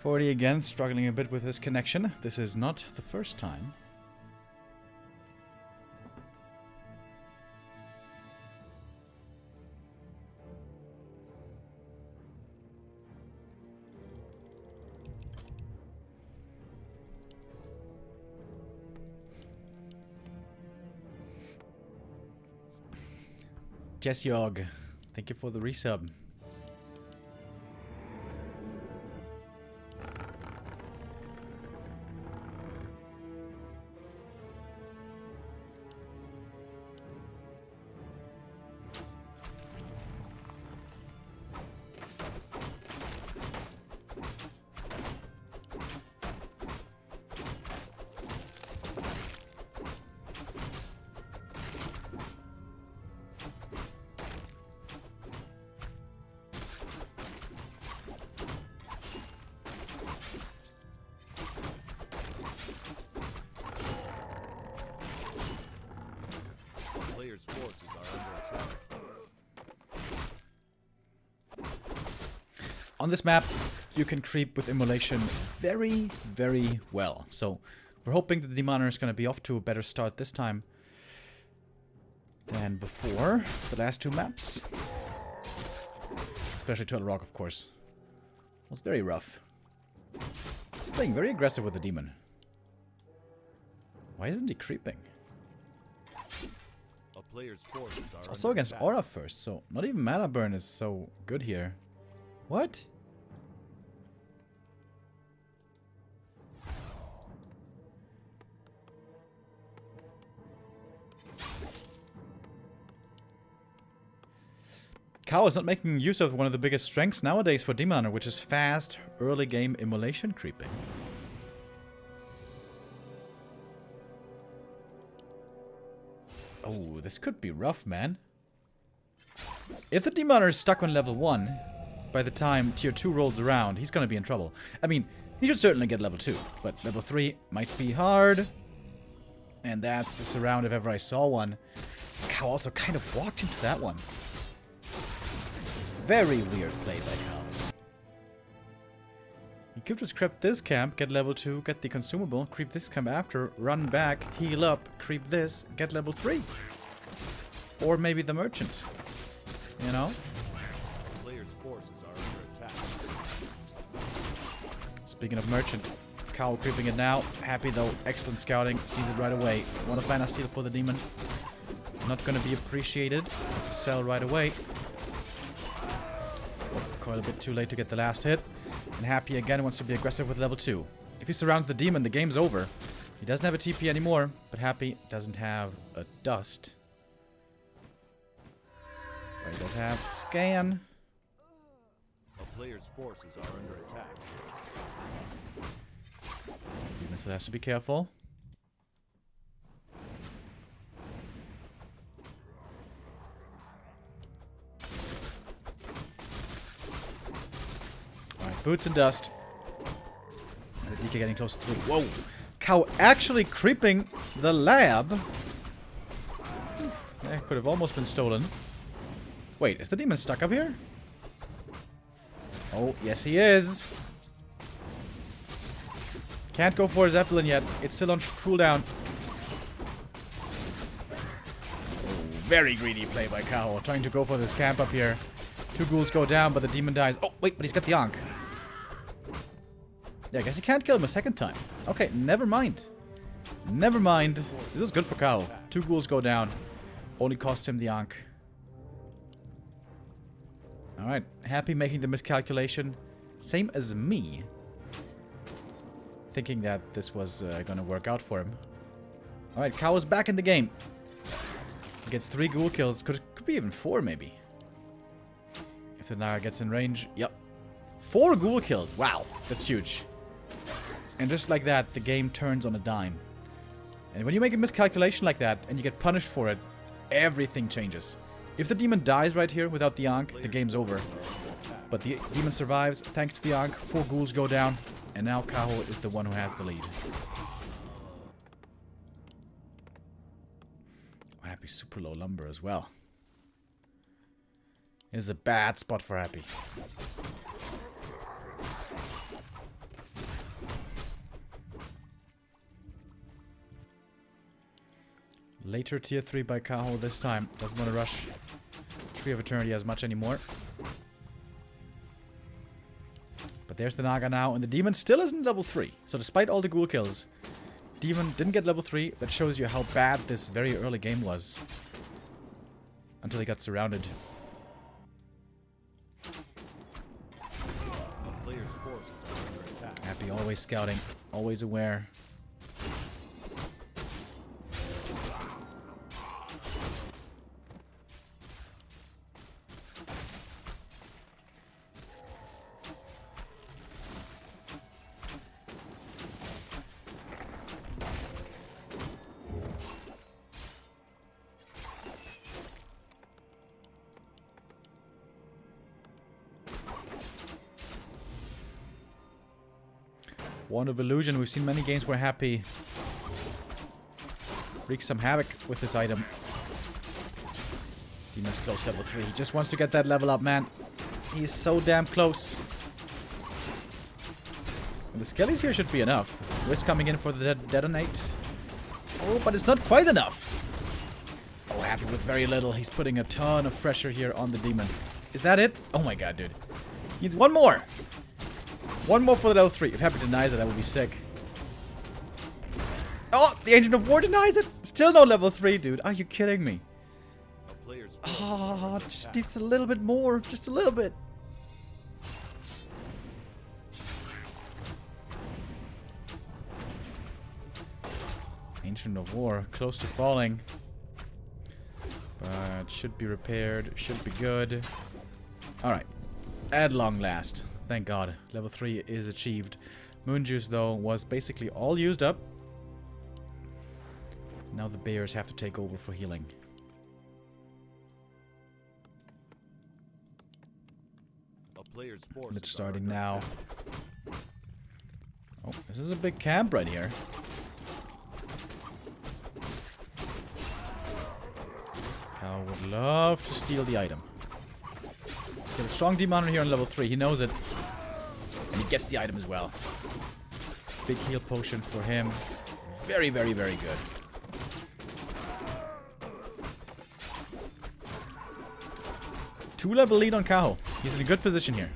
[SPEAKER 1] Forty again, struggling a bit with this connection. This is not the first time. Jess Yog, thank you for the resub.
[SPEAKER 2] Players' forces are under attack.
[SPEAKER 1] On this map, you can creep with Immolation very, very well. So we're hoping that the Demoner is going to be off to a better start this time than before the last 2 maps. Especially Turtle Rock, of course. It was very rough. He's playing very aggressive with the Demon. Why isn't he creeping?
[SPEAKER 2] A player's forces are
[SPEAKER 1] It's also
[SPEAKER 2] under
[SPEAKER 1] against
[SPEAKER 2] attack.
[SPEAKER 1] Aura first, so not even Mana Burn is so good here. What? Kaho is not making use of one of the biggest strengths nowadays for Demoner, which is fast, early game immolation creeping. Oh, this could be rough, man. If the Demoner is stuck on level 1, by the time tier 2 rolls around, he's gonna be in trouble. I mean, he should certainly get level 2, but level 3 might be hard. And that's a surround if ever I saw one. Kaho also kind of walked into that one. Very weird play by Kaho. He could just creep this camp, get level 2, get the consumable, creep this camp after, run back, heal up, creep this, get level 3. Or maybe the merchant. You know?
[SPEAKER 2] Players' forces are under attack.
[SPEAKER 1] Speaking of merchant, Kaho creeping it now. Happy though, excellent scouting, sees it right away. One of mana steal for the demon. Not gonna be appreciated. It's a sell right away. recoil a bit too late to get the last hit. And Happy again wants to be aggressive with level 2. If he surrounds the demon, the game's over. He doesn't have a TP anymore, but Happy doesn't have a dust. But he does have scan.
[SPEAKER 2] A player's forces are under attack.
[SPEAKER 1] Demon still has to be careful. Alright, boots and dust. And the DK getting close to 3. Whoa! Kaho actually creeping the lab. That could have almost been stolen. Wait, is the demon stuck up here? Oh, yes he is. Can't go for his Zeppelin yet. It's still on cooldown. Oh, very greedy play by Kaho. Trying to go for this camp up here. 2 ghouls go down, but the demon dies. Oh, wait, but he's got the Ankh. Yeah, I guess he can't kill him a second time. Okay, never mind. Never mind. This is good for Kaho. 2 ghouls go down. Only costs him the Ankh. Alright, Happy making the miscalculation. Same as me. Thinking that this was gonna work out for him. Alright, Kaho's back in the game. He gets 3 ghoul kills. Could be even 4 maybe. If the Naga gets in range. Yep. 4 ghoul kills. Wow, that's huge. And just like that, the game turns on a dime. And when you make a miscalculation like that, and you get punished for it, everything changes. If the demon dies right here without the Ankh, the game's over. But the demon survives thanks to the Ankh. 4 ghouls go down. And now Kaho is the one who has the lead. Happy super low lumber as well. It is a bad spot for Happy. Later tier 3 by Kaho this time. Doesn't want to rush Tree of Eternity as much anymore. But there's the Naga now, and the demon still isn't level 3. So despite all the ghoul kills, demon didn't get level 3. That shows you how bad this very early game was. Until he got surrounded.
[SPEAKER 2] A player's forces are under attack.
[SPEAKER 1] Happy, always scouting, always aware. Wand of Illusion. We've seen many games where Happy wreaks some havoc with this item. Demon's close level 3. He just wants to get that level up, man. He's so damn close. And the skellies here should be enough. Wisp coming in for the detonate. Oh, but it's not quite enough. Oh, Happy with very little. He's putting a ton of pressure here on the demon. Is that it? Oh my god, dude. He needs one more. One more for the level 3. If Happy denies it, that would be sick. Oh, the Ancient of War denies it. Still no level 3, dude. Are you kidding me?
[SPEAKER 2] A player's forces
[SPEAKER 1] Oh, just needs a little bit more. Just a little bit. Ancient of War, close to falling. But should be repaired. Should be good. Alright. At long last. Thank God. Level 3 is achieved. Moon Juice, though, was basically all used up. Now the bears have to take over for healing.
[SPEAKER 2] A player's forces
[SPEAKER 1] It's starting
[SPEAKER 2] are under
[SPEAKER 1] now.
[SPEAKER 2] attack.
[SPEAKER 1] Oh, this is a big camp right here. Kaho would love to steal the item. Get a strong demon here on level 3. He knows it. And he gets the item as well. Big heal potion for him. Very, very, very good. Two-level lead on Kaho. He's in a good position here.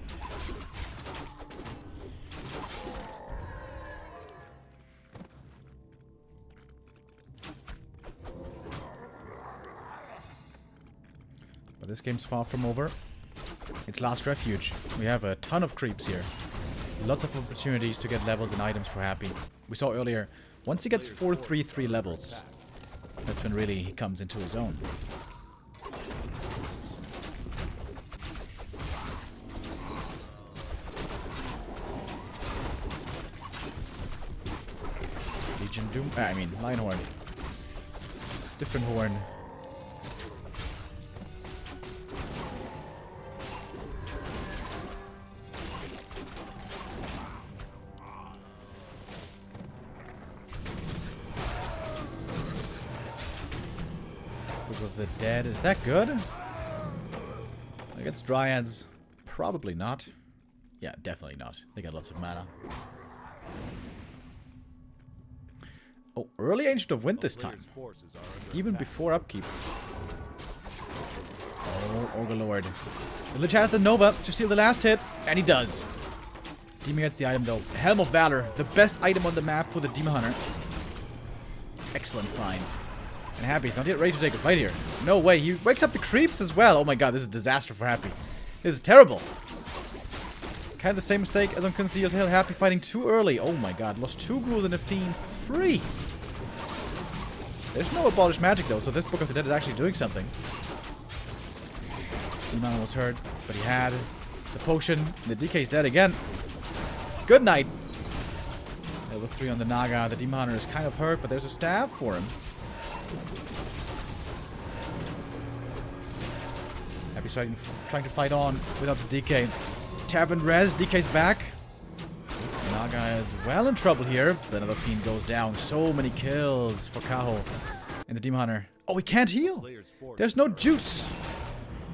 [SPEAKER 1] But this game's far from over. It's last refuge. We have a ton of creeps here. Lots of opportunities to get levels and items for Happy. We saw earlier, once he gets 4-3-3 levels, that's when really he comes into his own. Legion Doom. I mean, Lionhorn. Different horn. Book of the Dead. Is that good? Against Dryads? Probably not. Yeah, definitely not. They got lots of mana. Oh, early Ancient of Wind this time. Even before upkeep. Oh, Ogre The Lich has the Nova to steal the last hit, and he does. Demon gets the item though. Helm of Valor, the best item on the map for the Demon Hunter. Excellent find. And Happy's not yet ready to take a fight here. No way, he wakes up the creeps as well. Oh my god, this is a disaster for Happy. This is terrible. Kind of the same mistake as on Concealed Hill. Happy fighting too early. Oh my god, lost 2 ghouls and a fiend for free. There's no abolished magic though, so this Book of the Dead is actually doing something. Demon was hurt, but he had the potion. The DK's dead again. Good night. Level 3 on the Naga. The Demon Hunter is kind of hurt, but there's a staff for him. Happy's trying to fight on without the DK. Tavern res. DK's back. Naga is well in trouble here. But another fiend goes down. So many kills for Kaho and the Demon Hunter. Oh, he can't heal. There's no juice.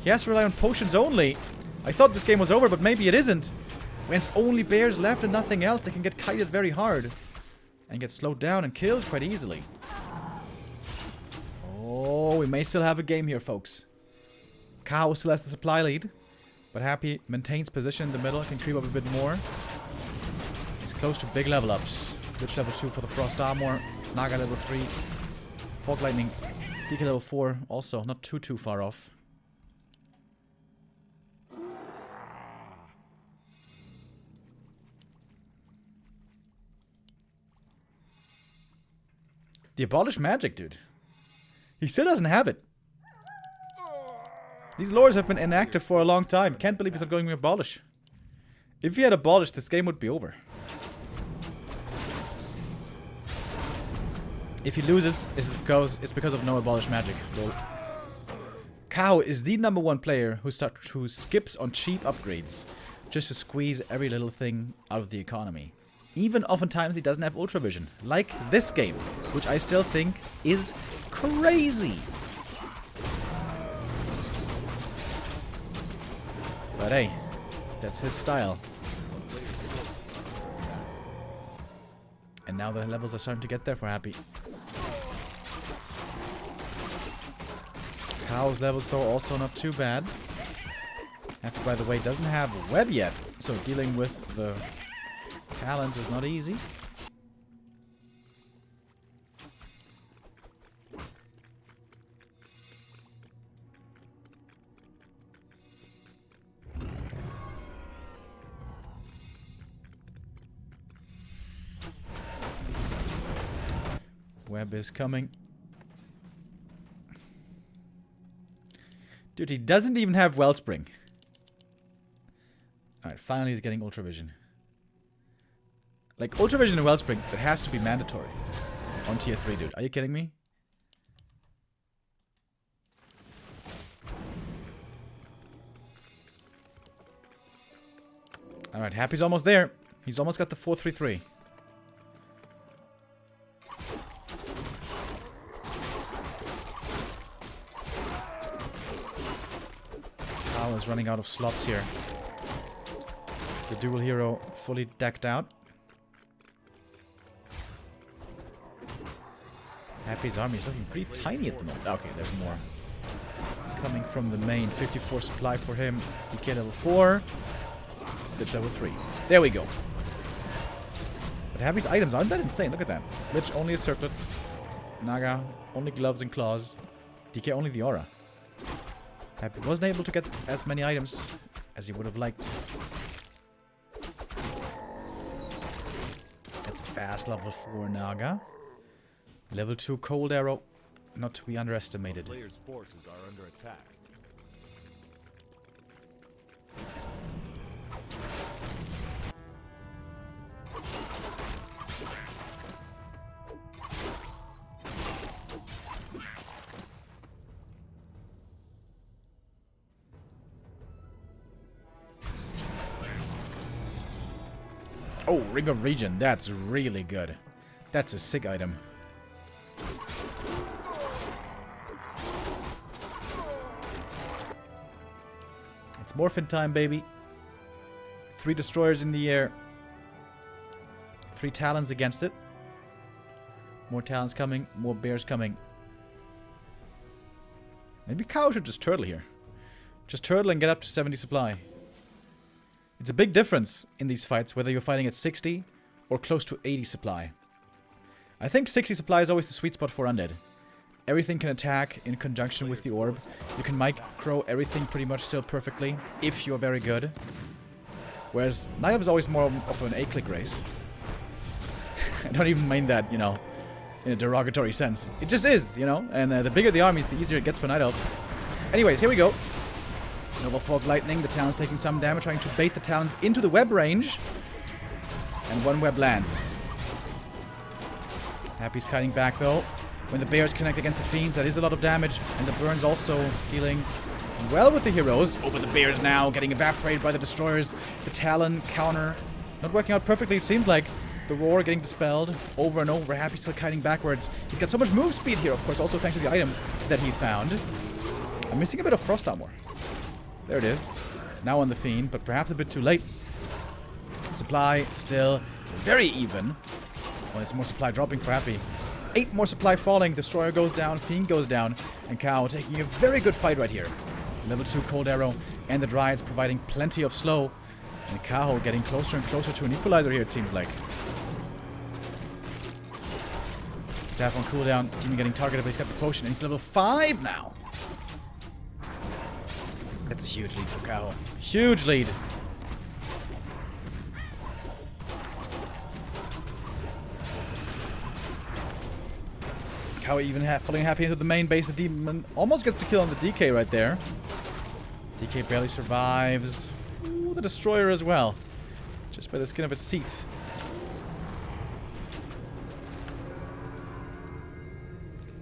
[SPEAKER 1] He has to rely on potions only. I thought this game was over, but maybe it isn't. When it's only bears left and nothing else, they can get kited very hard. And get slowed down and killed quite easily. Oh, we may still have a game here, folks. Kaho still has the supply lead. But Happy maintains position in the middle. Can creep up a bit more. He's close to big level ups. Lich level 2 for the Frost Armor. Naga level 3. Fog Lightning. DK level 4. Also, not too far off. The abolished magic, dude. He still doesn't have it. These lores have been inactive for a long time. Can't believe he's not going to abolish. If he had abolished, this game would be over. If he loses, it's because of no abolished magic. Lol. Kaho is the #1 player who skips on cheap upgrades just to squeeze every little thing out of the economy. Even oftentimes he doesn't have Ultra Vision, like this game, which I still think is crazy. But hey, that's his style. And now the levels are starting to get there for Happy. Kaho's levels though also not too bad. Happy, by the way, doesn't have a web yet, so dealing with the talents is not easy. Web is coming. Dude, he doesn't even have Wellspring. Alright, finally he's getting Ultra Vision. Like, Ultra Vision and Wellspring, it has to be mandatory. On tier 3, dude. Are you kidding me? Alright, Happy's almost there. He's almost got the 4-3-3. Kaho is running out of slots here. The dual hero fully decked out. Happy's army is looking pretty tiny at the moment. Okay, there's more. Coming from the main. 54 supply for him. DK level 4. Lich level 3. There we go. But Happy's items aren't that insane. Look at that. Lich only a circlet. Naga only gloves and claws. DK only the aura. Happy wasn't able to get as many items as he would have liked. That's a fast level 4 Naga. Level 2 Cold Arrow, not to be underestimated.
[SPEAKER 2] The player's forces are under attack.
[SPEAKER 1] Oh, Ring of Regen. That's really good. That's a sick item. It's morphin time, baby. 3 destroyers in the air. 3 talons against it. More talons coming. More bears coming. Maybe Kaho should just turtle here. Just turtle and get up to 70 supply. It's a big difference in these fights whether you're fighting at 60 or close to 80 supply. I think 60 supply is always the sweet spot for undead. Everything can attack in conjunction with the orb. You can micro everything pretty much still perfectly if you're very good. Whereas Night Elf is always more of an A-click race. I don't even mean that, you know, in a derogatory sense. It just is, you know, and the bigger the armies, the easier it gets for Night Elf. Anyways, here we go. Noble Fog Lightning, the Talon's taking some damage, trying to bait the Talons into the web range. And 1 web lands. Happy's kiting back though. When the bears connect against the fiends, that is a lot of damage. And the burns also dealing well with the heroes. Oh, but the bears now getting evaporated by the destroyers. The Talon counter not working out perfectly, it seems like. The roar getting dispelled over and over. Happy still kiting backwards. He's got so much move speed here, of course, also thanks to the item that he found. I'm missing a bit of Frost Armor. There it is. Now on the Fiend, but perhaps a bit too late. Supply still very even. Well, it's more supply dropping for Happy. 8 more supply falling. Destroyer goes down. Fiend goes down. And Kaho taking a very good fight right here. Level 2 Cold Arrow and the Dryads providing plenty of slow. And Kaho getting closer and closer to an equalizer here, it seems like. Staff on cooldown. Demon getting targeted, but he's got the potion. And he's level 5 now. That's a huge lead for Kaho. Huge lead. Kaho even falling Happy into the main base. The demon almost gets the kill on the DK right there. DK barely survives. Ooh, the destroyer as well. Just by the skin of its teeth.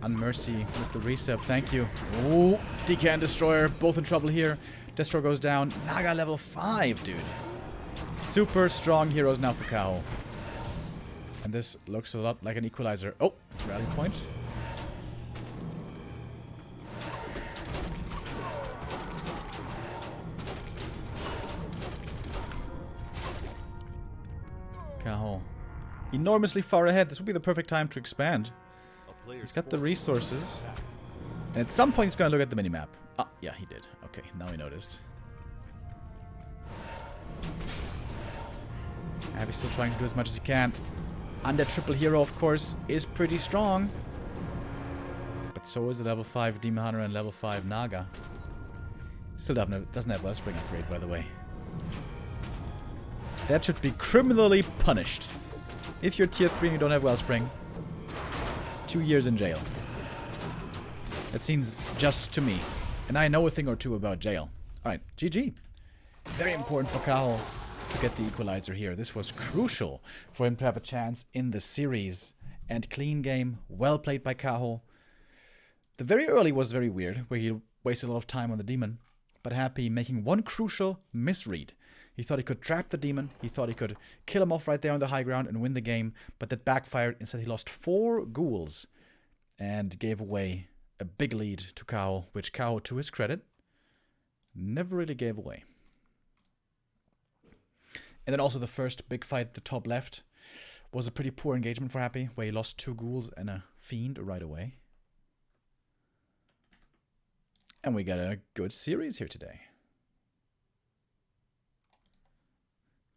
[SPEAKER 1] Unmercy with the reset, thank you. Ooh, DK and Destroyer, both in trouble here. Destroyer goes down. Naga level 5, dude. Super strong heroes now for Kaho. And this looks a lot like an equalizer. Oh, rally point. Kaho. Enormously far ahead. This would be the perfect time to expand. He's got the resources. And at some point he's going to look at the minimap. Ah, yeah, he did. Okay, now he noticed. Abby's still trying to do as much as he can. Undead triple hero, of course, is pretty strong. But so is the level 5 Demon Hunter and level 5 Naga. Still doesn't have Wellspring upgrade, by the way. That should be criminally punished. If you're tier 3 and you don't have Wellspring, 2 years in jail. That seems just to me. And I know a thing or two about jail. Alright, GG. Very important for Kaho to get the equalizer here. This was crucial for him to have a chance in the series. And clean game. Well played by Kaho. The very early was very weird, where he wasted a lot of time on the demon. But Happy making one crucial misread. He thought he could trap the demon. He thought he could kill him off right there on the high ground and win the game. But that backfired. Instead, he lost 4 ghouls and gave away a big lead to Kaho, which Kaho, to his credit, never really gave away. And then also the first big fight at the top left was a pretty poor engagement for Happy, where he lost 2 ghouls and a fiend right away. And we got a good series here today.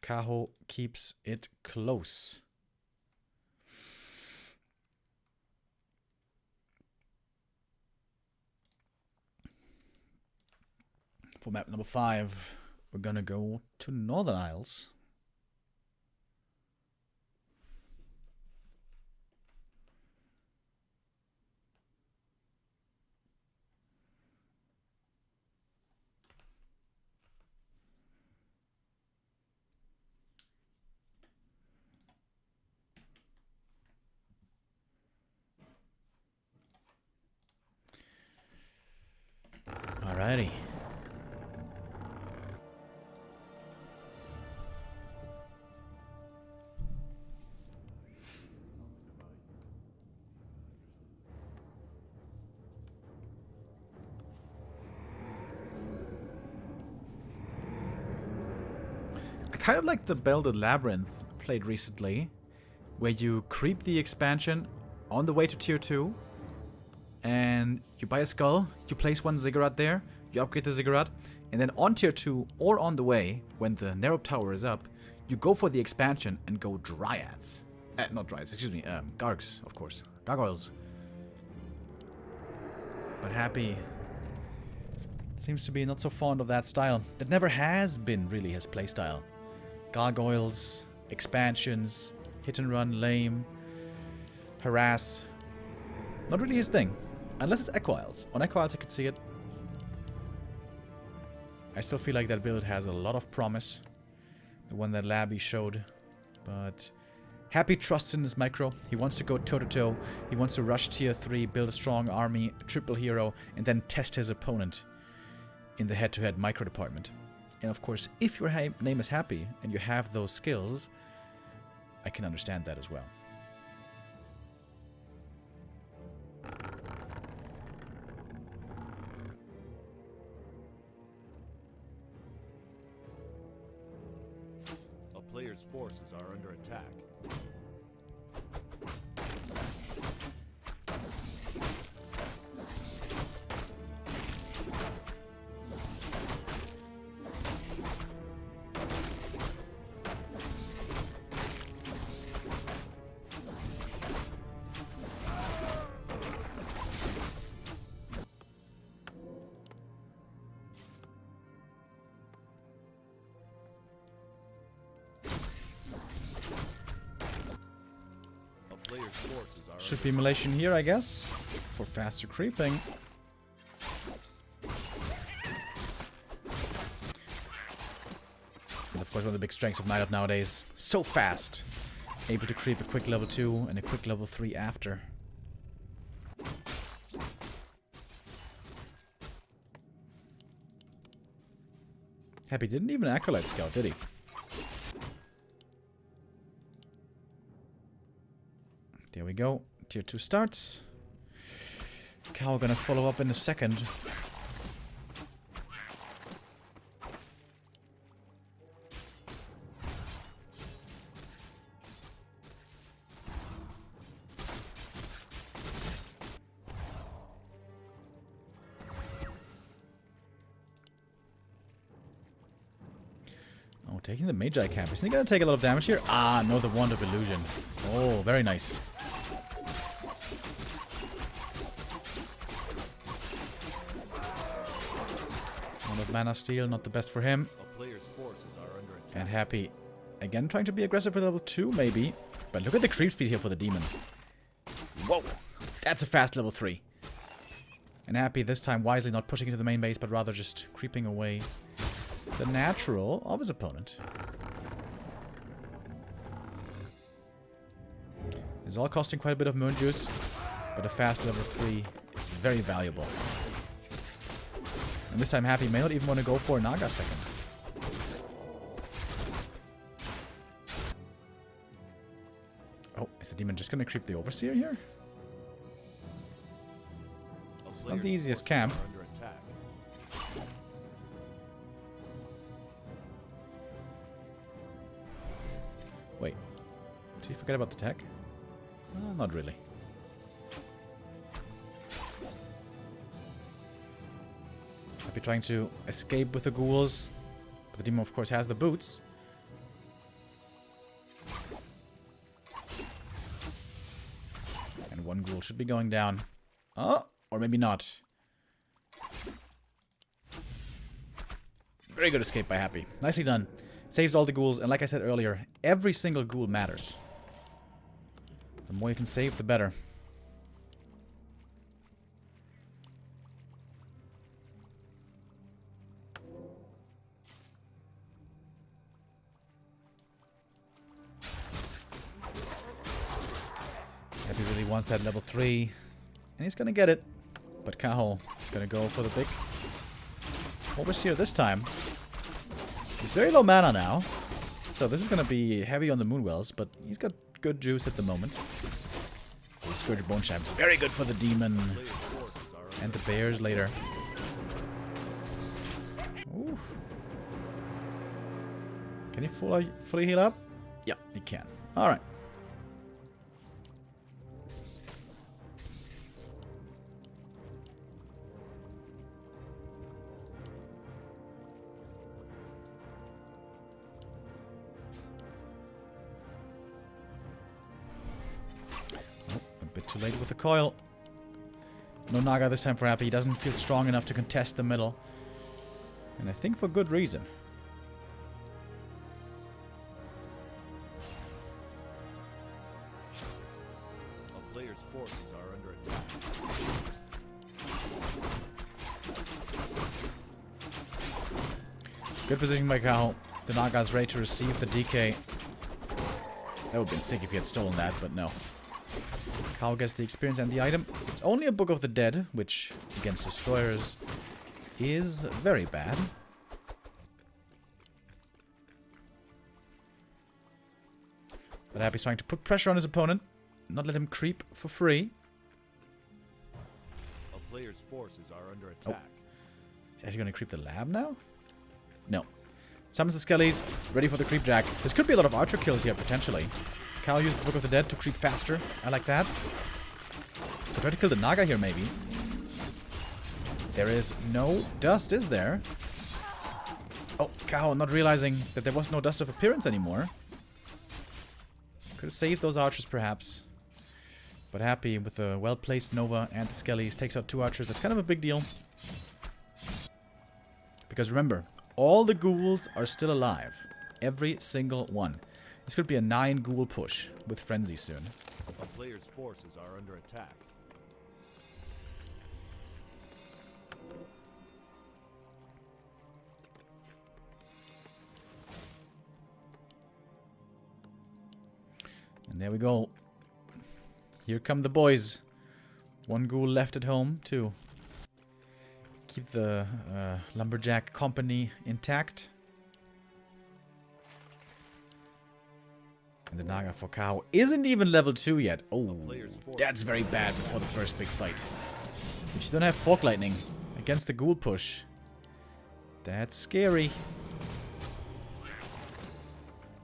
[SPEAKER 1] Kaho keeps it close. For map number 5, we're gonna go to Northern Isles. Alrighty. I kind of like the Builded Labyrinth played recently, where you creep the expansion on the way to tier 2, and you buy a skull, you place one ziggurat there, you upgrade the ziggurat, and then on tier 2 or on the way, when the narrow tower is up, you go for the expansion and go dryads. Not dryads, excuse me, gargs, of course. Gargoyles. But Happy seems to be not so fond of that style. That never has been really his playstyle. Gargoyles, expansions, hit and run, lame, harass. Not really his thing. Unless it's Echo Isles. On Echo Isles I could see it. I still feel like that build has a lot of promise. The one that Labby showed. But Happy trusts in his micro. He wants to go toe-to-toe. He wants to rush tier 3, build a strong army, triple hero, and then test his opponent in the head-to-head micro department. And of course, if your name is Happy and you have those skills, I can understand that as well.
[SPEAKER 2] A player's forces are under attack.
[SPEAKER 1] Should be Malaysian here, I guess, for faster creeping. And of course, one of the big strengths of Night Elf nowadays. So fast! Able to creep a quick level 2 and a quick level 3 after. Happy didn't even Acolyte Scout, did he? There we go. Tier 2 starts. Kaho gonna follow up in a second. Oh, taking the Magi camp. Isn't he gonna take a lot of damage here? Ah, no, the Wand of Illusion. Oh, very nice. Mana steal, not the best for him. And Happy, again trying to be aggressive with level 2, maybe. But look at the creep speed here for the demon. Whoa, that's a fast level 3. And Happy this time wisely not pushing into the main base, but rather just creeping away the natural of his opponent. It's all costing quite a bit of moon juice, but a fast level 3 is very valuable. And this time Happy may not even want to go for a Naga second. Oh, is the demon just going to creep the Overseer here? It's not the easiest camp. Wait, did he forget about the tech? Not really. Happy trying to escape with the ghouls. But the demon, of course, has the boots. And one ghoul should be going down. Oh, or maybe not. Very good escape by Happy. Nicely done. Saves all the ghouls, and like I said earlier, every single ghoul matters. The more you can save, the better. Happy really wants that level 3, and he's gonna get it. But Kaho is gonna go for the big overseer this time. He's very low mana now, so this is gonna be heavy on the Moonwells, but he's got good juice at the moment. Oh, Scourge Bone Shams, very good for the demon and the bears later. Oof. Can he fully heal up? Yeah, he can. All right. Too late with the coil. No Naga this time for Happy. He doesn't feel strong enough to contest the middle. And I think for good reason.
[SPEAKER 2] A player's forces are under attack.
[SPEAKER 1] Good position by Kaho. The Naga's ready to receive the DK. That would have been sick if he had stolen that, but no. Kaho gets the experience and the item. It's only a Book of the Dead, which, against Destroyers, is very bad. But Happy's trying to put pressure on his opponent, not let him creep for free.
[SPEAKER 2] A player's forces are under attack.
[SPEAKER 1] Is he actually going to creep the lab now? No. Summons the Skellies, ready for the creep jack. This could be a lot of archer kills here, potentially. Kaho used the Book of the Dead to creep faster. I like that. Could try to kill the Naga here, maybe. There is no dust, is there? Oh, Kaho not realizing that there was no dust of appearance anymore. Could have saved those archers, perhaps. But Happy with the well-placed Nova and the Skellies takes out 2 archers. That's kind of a big deal. Because remember, all the ghouls are still alive. Every single one. This could be a 9 ghoul push with Frenzy soon.
[SPEAKER 2] A player's forces are under attack.
[SPEAKER 1] And there we go. Here come the boys. 1 ghoul left at home to keep the lumberjack company intact. And the Naga for Kaho isn't even level 2 yet. Oh, that's very bad before the first big fight. If you don't have Fork Lightning against the ghoul push, that's scary.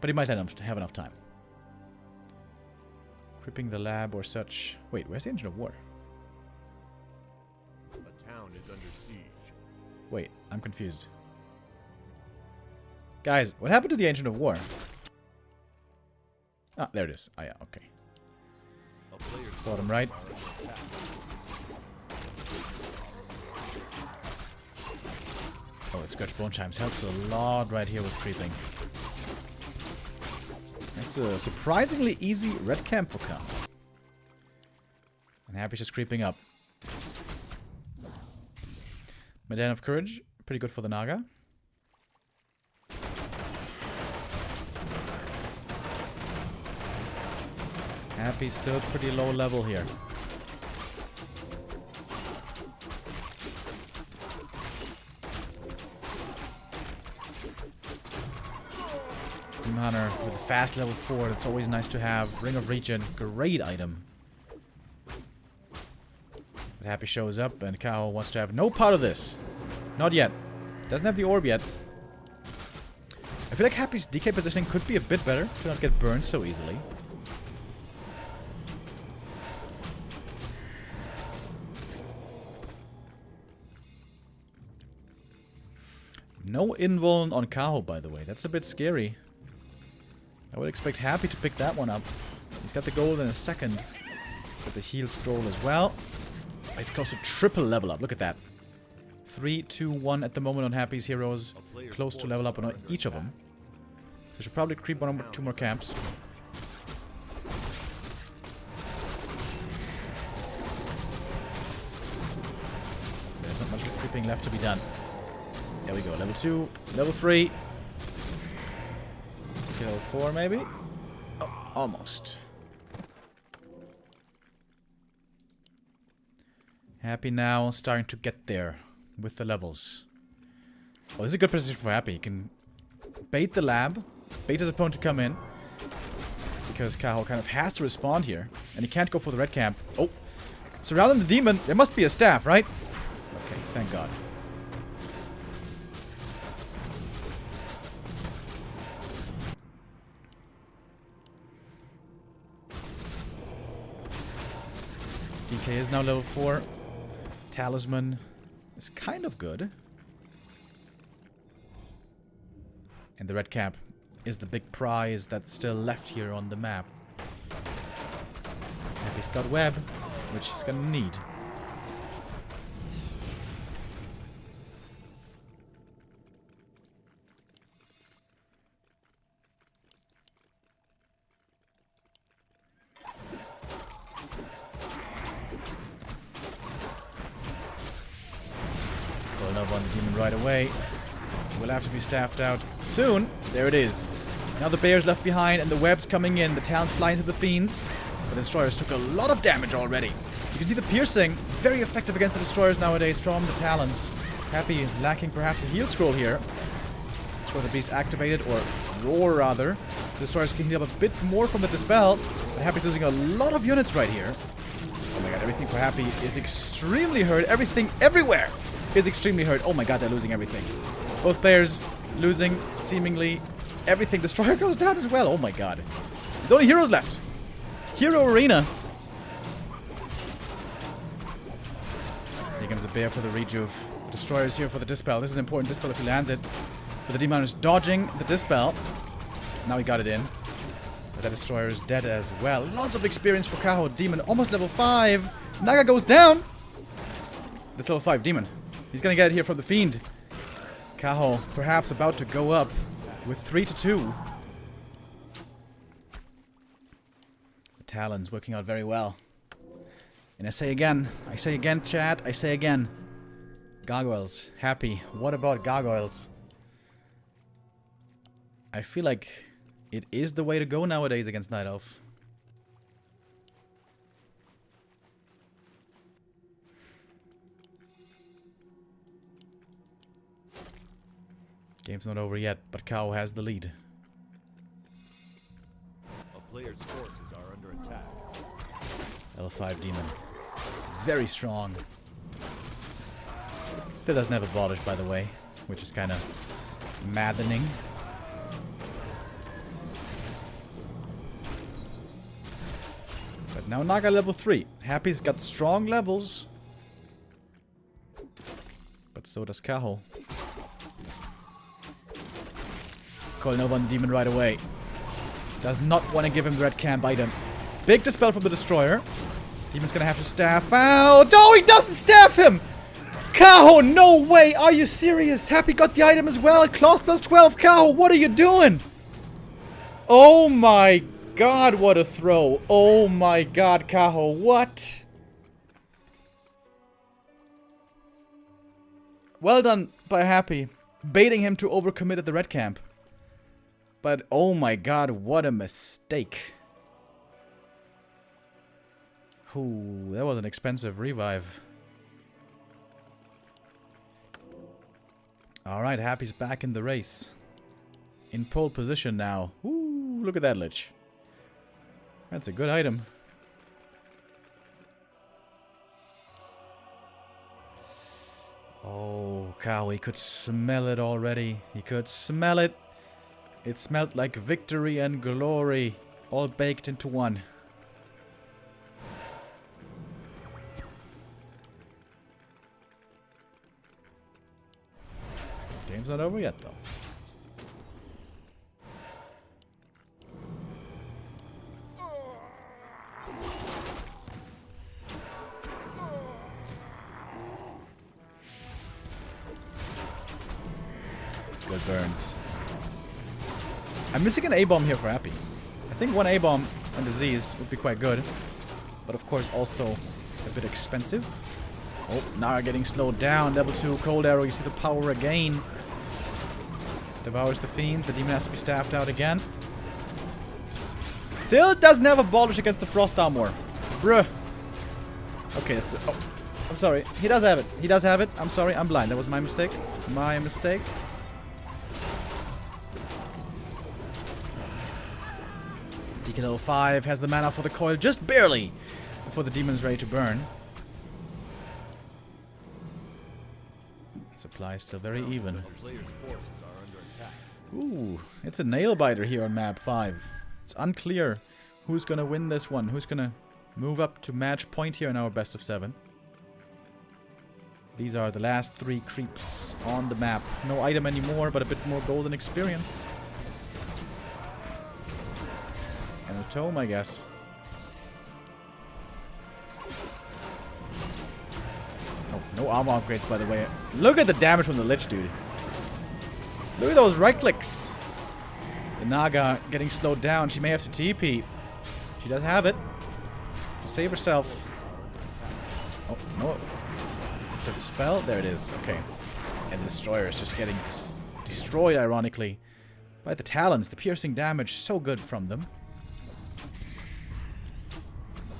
[SPEAKER 1] But he might have enough time. Cripping the lab or such. Wait, where's the Engine of War?
[SPEAKER 2] A town is under siege.
[SPEAKER 1] Wait, I'm confused. Guys, what happened to the Engine of War? Ah, there it is. Ah, yeah, okay. Bottom right. Oh, the Scourge Bone Chimes helps a lot right here with creeping. That's a surprisingly easy red camp for Kaho. And Happy's just creeping up. Medan of Courage, pretty good for the Naga. Happy's still pretty low level here. Demon Hunter with a fast level 4, it's always nice to have. Ring of Regen, great item. But Happy shows up and Kaho wants to have no part of this. Not yet. Doesn't have the orb yet. I feel like Happy's DK positioning could be a bit better to not get burned so easily. No invuln on Kaho, by the way. That's a bit scary. I would expect Happy to pick that one up. He's got the gold in a second. He's got the heal scroll as well. He's close to triple level up. Look at that. 3, 2, 1 at the moment on Happy's heroes.
[SPEAKER 2] A player's
[SPEAKER 1] Close to level up
[SPEAKER 2] forces
[SPEAKER 1] on
[SPEAKER 2] are under
[SPEAKER 1] each of them. So should probably creep one or two more camps. There's not much creeping left to be done. There we go. Level 2, level 3. Level 4 maybe? Oh, almost. Happy now, starting to get there with the levels. Oh, this is a good position for Happy. He can bait the lab, bait his opponent to come in. Because Kaho kind of has to respond here. And he can't go for the red camp. Oh, surrounding the demon. There must be a staff, right? Okay, thank God. DK is now level 4. Talisman is kind of good. And the red cap is the big prize that's still left here on the map. Happy's got web, which he's gonna need. Pulling up on the demon right away. Will have to be staffed out soon. There it is. Now the bear's left behind and the web's coming in. The talons fly into the fiends. But the destroyers took a lot of damage already. You can see the piercing. Very effective against the destroyers nowadays from the talons. Happy lacking perhaps a heal scroll here. Scroll the beast activated, or roar rather. The destroyers can heal up a bit more from the dispel. But Happy's losing a lot of units right here. Oh my god, everything for Happy is extremely hurt. Everything everywhere is extremely hurt. Oh my god, they're losing everything. Both players losing, seemingly, everything. Destroyer goes down as well. Oh my god. There's only heroes left. Hero Arena. Here comes the bear for the rejuve. Destroyer's here for the dispel. This is an important dispel if he lands it. But the demon is dodging the dispel. Now he got it in. But that destroyer is dead as well. Lots of experience for Kaho. Demon almost level 5. Naga goes down. That's level 5 demon. He's gonna get it here from the fiend. Kaho perhaps about to go up with 3-2. The talons working out very well. And I say again, chat, I say again. Gargoyles, Happy. What about gargoyles? I feel like it is the way to go nowadays against Night Elf. Game's not over yet, but Kaho has the lead.
[SPEAKER 2] A player's forces are under attack.
[SPEAKER 1] Level 5 demon. Very strong. Still doesn't have abolish, by the way, which is kind of maddening. But now Naga level 3. Happy's got strong levels. But so does Kaho. Calling over on the demon right away. Does not want to give him the red camp item. Big dispel from the destroyer. Demon's gonna have to staff out. Oh, he doesn't staff him! Kaho, no way! Are you serious? Happy got the item as well. Claws plus 12. Kaho, what are you doing? Oh my god, what a throw. Oh my god, Kaho, what? Well done by Happy. Baiting him to overcommit at the red camp. But oh my god, what a mistake. Ooh, that was an expensive revive. Alright, Happy's back in the race. In pole position now. Ooh, look at that lich. That's a good item. Oh, cow, he could smell it already. He could smell it. It smelled like victory and glory, all baked into one. Game's not over yet, though. with burns. I'm missing an A-bomb here for Happy. I think one A-bomb and disease would be quite good. But of course also a bit expensive. Oh, Nara getting slowed down. Level 2 cold arrow. You see the power again. Devours the fiend. The demon has to be staffed out again. Still doesn't have a abolish against the frost armor. Bruh. Okay, it's... Oh, I'm sorry. He does have it. He does have it. I'm sorry. I'm blind. That was my mistake. My mistake. DK level 5 has the mana for the coil just barely before the demon's ready to burn. Supply is still very even. Ooh, it's a nail biter here on map 5. It's unclear who's gonna win this one. Who's gonna move up to match point here in our best of 7. These are the last 3 creeps on the map. No item anymore, but a bit more golden experience. And a tome, I guess. Oh, no armor upgrades, by the way. Look at the damage from the Lich, dude. Look at those right clicks. The Naga getting slowed down. She may have to TP. She does have it. To save herself. Oh, no. The spell? There it is. Okay. And the Destroyer is just getting destroyed, ironically, by the Talons. The piercing damage, so good from them.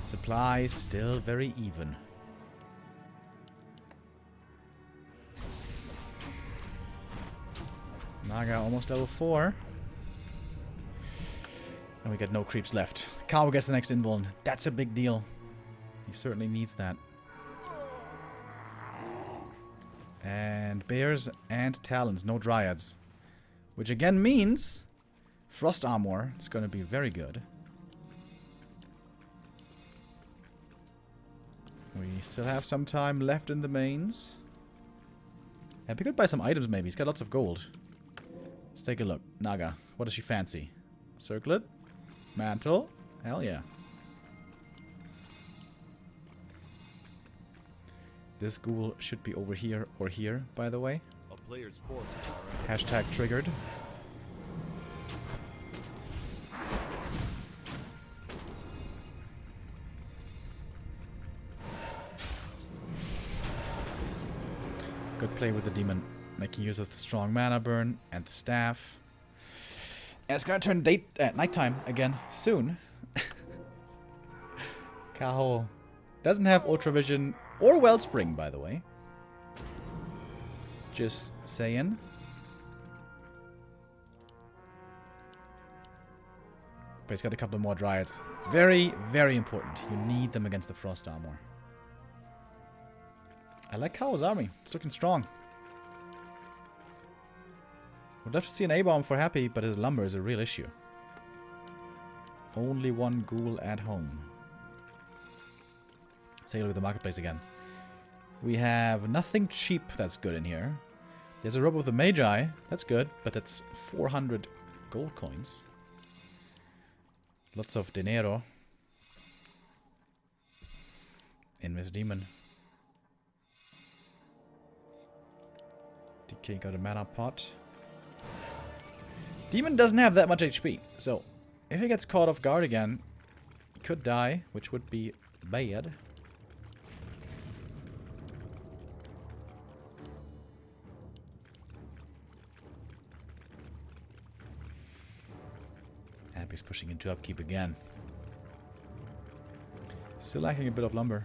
[SPEAKER 1] Supply still very even. Naga almost level 4. And we got no creeps left. Kaho gets the next invuln. That's a big deal. He certainly needs that. And bears and talons, no dryads. Which again means frost armor is going to be very good. We still have some time left in the mains. And we could buy some items maybe. He's got lots of gold. Let's take a look. Naga, what does she fancy? Circlet? Mantle? Hell yeah. This ghoul should be over here or here, by the way.
[SPEAKER 2] A player's forces are
[SPEAKER 1] Hashtag triggered. Good play with the demon, making use of the strong mana burn and the staff. And it's gonna turn nighttime again soon. Kaho doesn't have Ultravision or Wellspring, by the way. Just saying. But he's got a couple more Dryads. Very, very important. You need them against the Frost Armor. I like Kaho's army. It's looking strong. Would love to see an A-bomb for Happy, but his lumber is a real issue. Only one ghoul at home. Let's take a look at the marketplace again. We have nothing cheap that's good in here. There's a robe of the Magi. That's good, but that's 400 gold coins. Lots of dinero. Invis Demon. DK got a mana pot. Demon doesn't have that much HP, so if he gets caught off guard again, he could die, which would be bad. Happy's pushing into upkeep again. Still lacking a bit of lumber.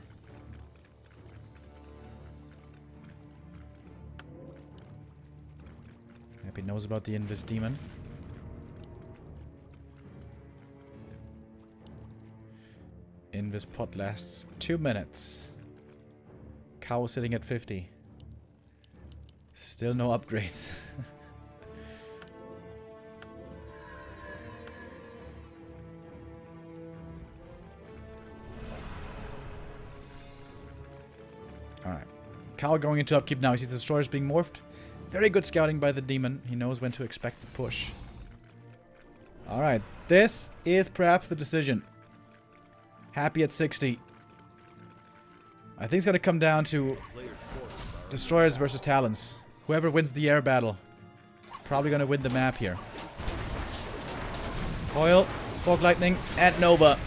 [SPEAKER 1] Happy knows about the Invis Demon. Invis pot lasts 2 minutes. Cow sitting at 50. Still no upgrades. Alright. Cow going into upkeep now. He sees the destroyers being morphed. Very good scouting by the demon. He knows when to expect the push. Alright. This is perhaps the decision. Happy at 60. I think it's going to come down to destroyers versus talons. Whoever wins the air battle probably going to win the map here. Coil, Fog Lightning, and Nova.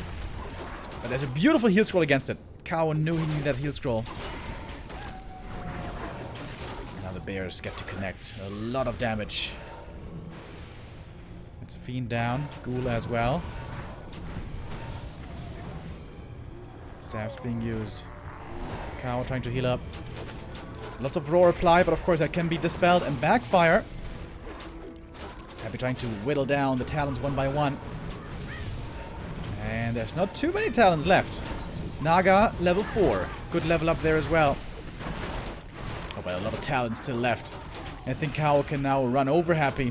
[SPEAKER 1] But there's a beautiful heal scroll against it. Kaho knew he needed that heal scroll. Now the bears get to connect. A lot of damage. It's Fiend down. Ghoul as well. Staff's being used. Kaho trying to heal up. Lots of roar apply, but of course that can be dispelled and backfire. Happy trying to whittle down the talons one by one. And there's not too many talons left. Naga, level 4. Good level up there as well. Oh, but a lot of talons still left. I think Kaho can now run over Happy.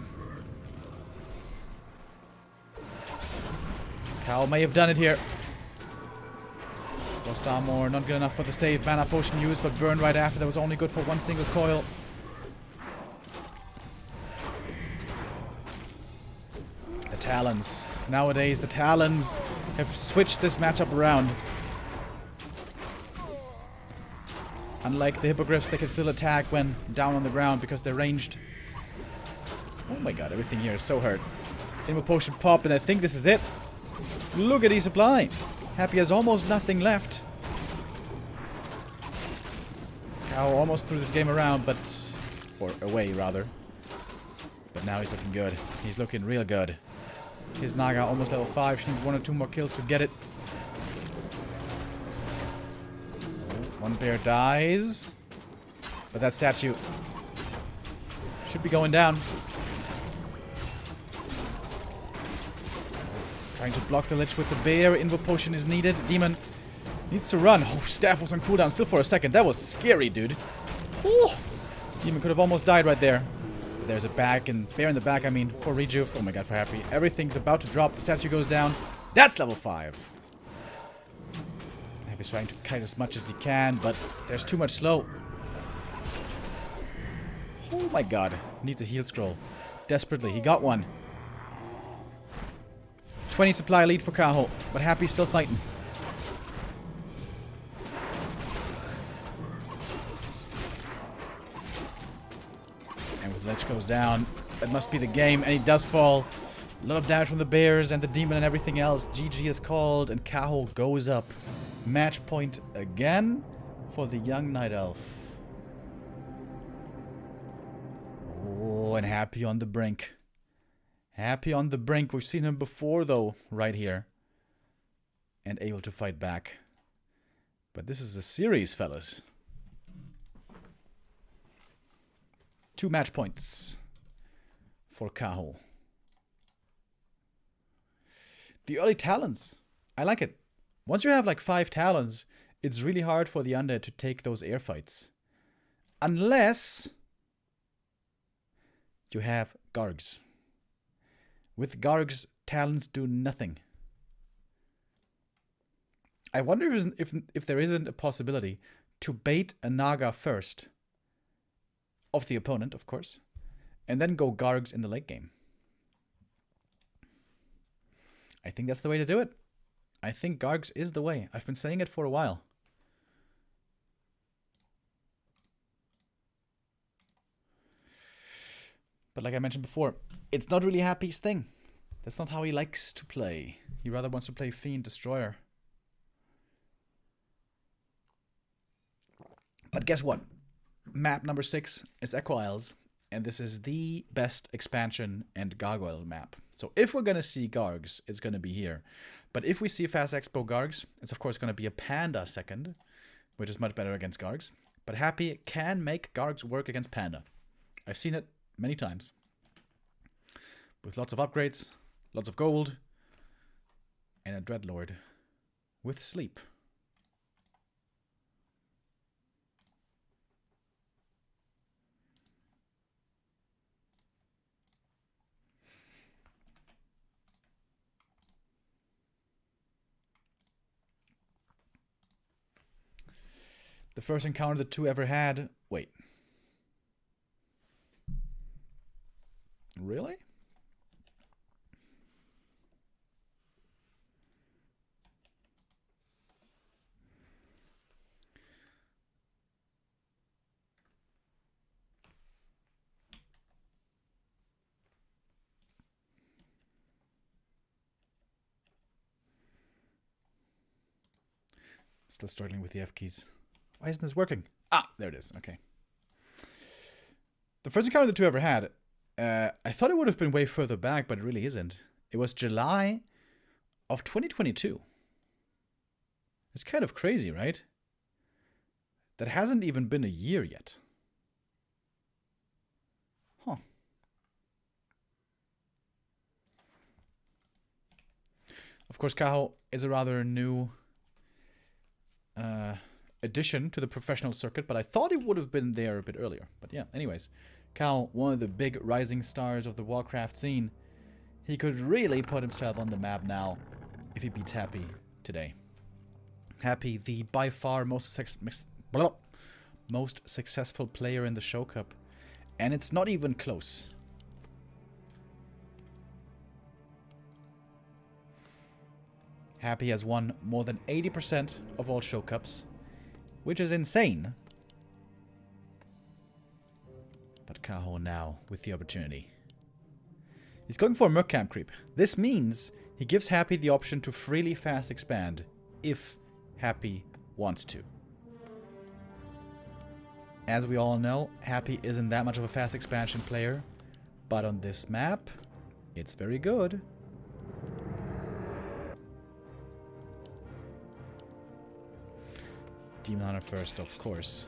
[SPEAKER 1] Kaho may have done it here. Lost armor, not good enough for the save. Mana potion used, but burned right after. That was only good for one single coil. The Talons. Nowadays, the Talons have switched this matchup around. Unlike the Hippogriffs, they can still attack when down on the ground because they're ranged. Oh my god, everything here is so hurt. Invo potion popped, and I think this is it. Look at his supply. Happy has almost nothing left. Kaho almost threw this game around, but... or away, rather. But now he's looking good. He's looking real good. His Naga almost level 5. She needs 1 or 2 more kills to get it. One bear dies. But that statue should be going down. Trying to block the lich with the bear. Invo potion is needed. Demon needs to run. Oh, staff was on cooldown still for a second. That was scary, dude. Oh, Demon could have almost died right there. But there's a back and bear in the back, I mean, for rejuve. Oh my god, for Happy. Everything's about to drop. The statue goes down. That's level 5. Happy's trying to kite as much as he can, but there's too much slow. Oh my god. Needs a heal scroll. Desperately. He got one. 20 supply lead for Kaho, but Happy's still fighting. And with the lich goes down, that must be the game, and he does fall. A lot of damage from the bears and the demon and everything else. GG is called, and Kaho goes up. Match point again for the young Night Elf. Oh, and Happy on the brink. Happy on the brink. We've seen him before, though, right here. And able to fight back. But this is a series, fellas. 2 match points for Kaho. The early talons. I like it. Once you have like 5 talons, it's really hard for the undead to take those air fights. Unless you have Gargs. With Gargs, talons do nothing. I wonder if there isn't a possibility to bait a Naga first. Of the opponent, of course. And then go Gargs in the late game. I think that's the way to do it. I think Gargs is the way. I've been saying it for a while. But like I mentioned before, it's not really Happy's thing. That's not how he likes to play. He rather wants to play Fiend Destroyer. But guess what? Map number 6 is Echo Isles, and this is the best expansion and gargoyle map. So if we're going to see Gargs, it's going to be here. But if we see Fast Expo Gargs, it's of course going to be a Panda second, which is much better against Gargs. But Happy can make Gargs work against Panda. I've seen it many times. With lots of upgrades, lots of gold, and a Dreadlord with sleep. The first encounter the two ever had... Wait. Really? Still struggling with the F keys. Why isn't this working? Ah, there it is. Okay. The first encounter the two ever had, I thought it would have been way further back, but it really isn't. It was July of 2022. It's kind of crazy, right? That hasn't even been a year yet. Huh. Of course, Kaho is a rather new addition to the professional circuit, but I thought it would have been there a bit earlier. But yeah, anyways. Kaho, one of the big rising stars of the Warcraft scene. He could really put himself on the map now if he beats Happy today. Happy, the by far most successful player in the Show Cup. And it's not even close. Happy has won more than 80% of all Show Cups, which is insane. But Kaho now with the opportunity. He's going for a Merc Camp creep. This means he gives Happy the option to freely fast expand if Happy wants to. As we all know, Happy isn't that much of a fast expansion player, but on this map, it's very good. Demon Hunter first, of course.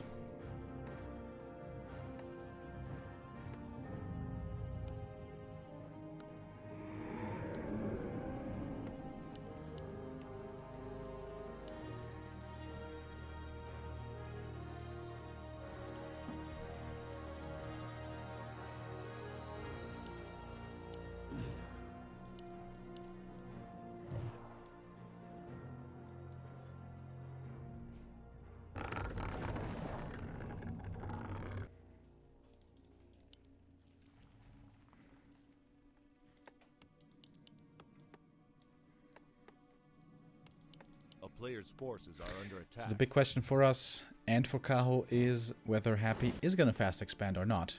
[SPEAKER 2] A player's forces are under attack.
[SPEAKER 1] So the big question for us and for Kaho is whether Happy is going to fast expand or not.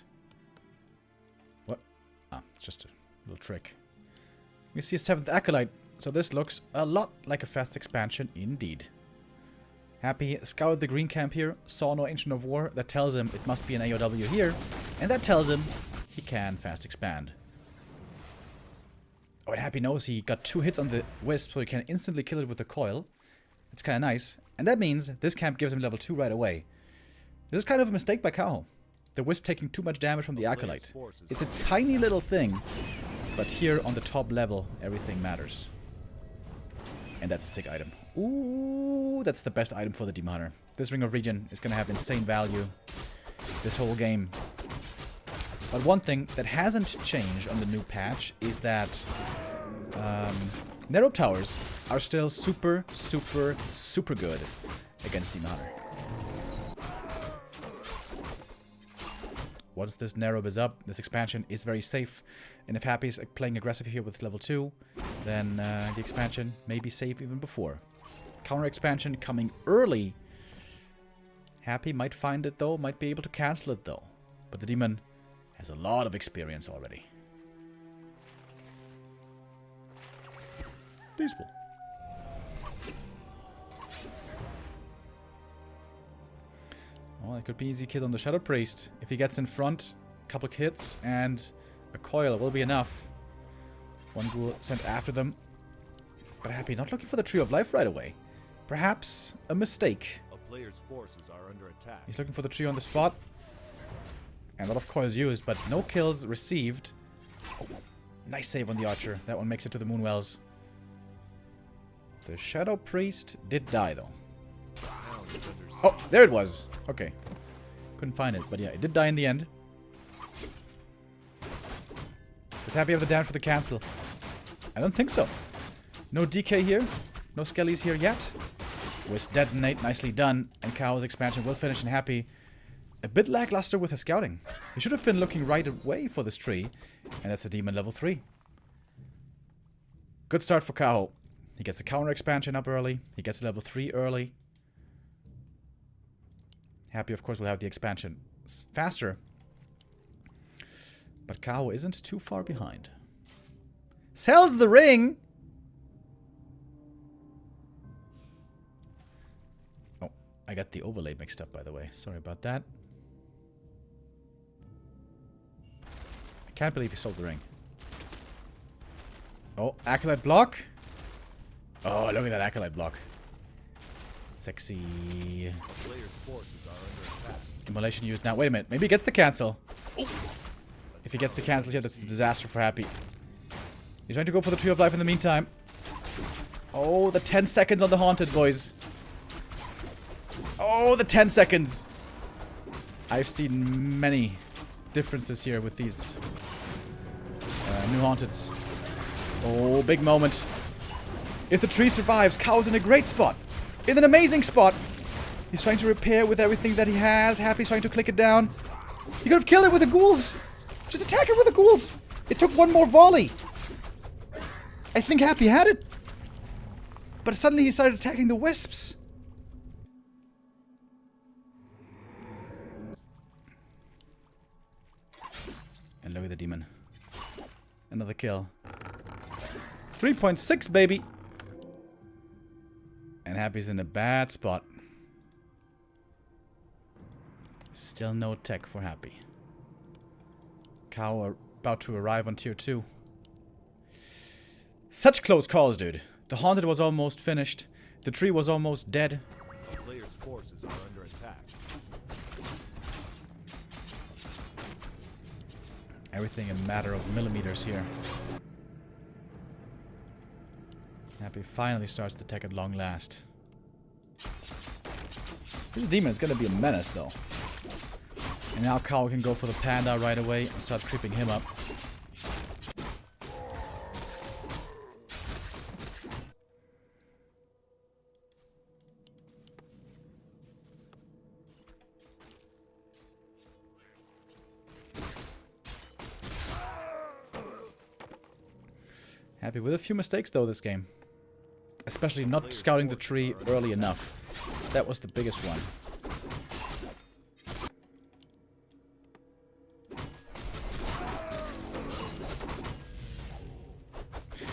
[SPEAKER 1] What? Ah, it's just a little trick. We see a 7th Acolyte, so this looks a lot like a fast expansion indeed. Happy scoured the green camp here, saw no Ancient of War, that tells him it must be an AOW here, and that tells him he can fast expand. Oh, and Happy knows he got 2 hits on the Wisp, so he can instantly kill it with the coil. It's kind of nice. And that means this camp gives him level 2 right away. This is kind of a mistake by Kaho. The Wisp taking too much damage from the Acolyte. It's a tiny little thing, but here on the top level, everything matters. And that's a sick item. Ooh, that's the best item for the Demon Hunter. This Ring of Regen is going to have insane value this whole game. But one thing that hasn't changed on the new patch is that Narrow Towers are still super, super, super good against Demon Hunter. Once this Narrow is up, this expansion is very safe. And if Happy's playing aggressive here with level 2, then the expansion may be safe even before. Counter expansion coming early. Happy might find it though, might be able to cancel it though. But the Demon has a lot of experience already. Peaceful. Oh, it could be easy kill on the Shadow Priest. If he gets in front, a couple hits, and a coil will be enough. One ghoul sent after them. But Happy not looking for the Tree of Life right away. Perhaps a mistake.
[SPEAKER 2] A player's forces are under attack.
[SPEAKER 1] He's looking for the tree on the spot. And a lot of coils used, but no kills received. Oh, nice save on the Archer. That one makes it to the Moonwells. The Shadow Priest did die, though. Oh, there it was. Okay. Couldn't find it, but yeah, it did die in the end. Is Happy have the damage for the cancel? I don't think so. No DK here. No Skellies here yet. Wisp detonate, nicely done. And Kaho's expansion will finish in Happy. A bit lackluster with his scouting. He should have been looking right away for this tree. And that's a Demon level 3. Good start for Kaho. He gets the counter expansion up early. He gets level 3 early. Happy, of course, will have the expansion faster. But Kaho isn't too far behind. Sells the ring! I got the overlay mixed up, by the way. Sorry about that. I can't believe he sold the ring. Oh, Acolyte block. Oh, look at that Acolyte block. Sexy.
[SPEAKER 2] Player's forces are under attack.
[SPEAKER 1] Immolation used now. Wait a minute. Maybe he gets the cancel. Oh. If he gets the cancel here, that's a disaster for Happy. He's trying to go for the Tree of Life in the meantime. Oh, the 10 seconds on the Haunted, boys. Oh, the 10 seconds. I've seen many differences here with these new Haunteds. Oh, big moment. If the tree survives, Kaho's in a great spot. In an amazing spot. He's trying to repair with everything that he has. Happy's trying to click it down. You could have killed it with the ghouls. Just attack it with the ghouls. It took one more volley. I think Happy had it. But suddenly he started attacking the wisps. And look at the demon. Another kill. 3.6, baby. And Happy's in a bad spot. Still no tech for Happy. Kaho about to arrive on tier 2. Such close calls, dude. The Haunted was almost finished. The tree was almost dead.
[SPEAKER 2] The player's forces are under attack.
[SPEAKER 1] Everything a matter of millimeters here. Happy finally starts the tech at long last. This demon is going to be a menace, though. And now Kaho can go for the panda right away and start creeping him up. Happy with a few mistakes, though, this game. Especially not scouting the tree early enough. That was the biggest one.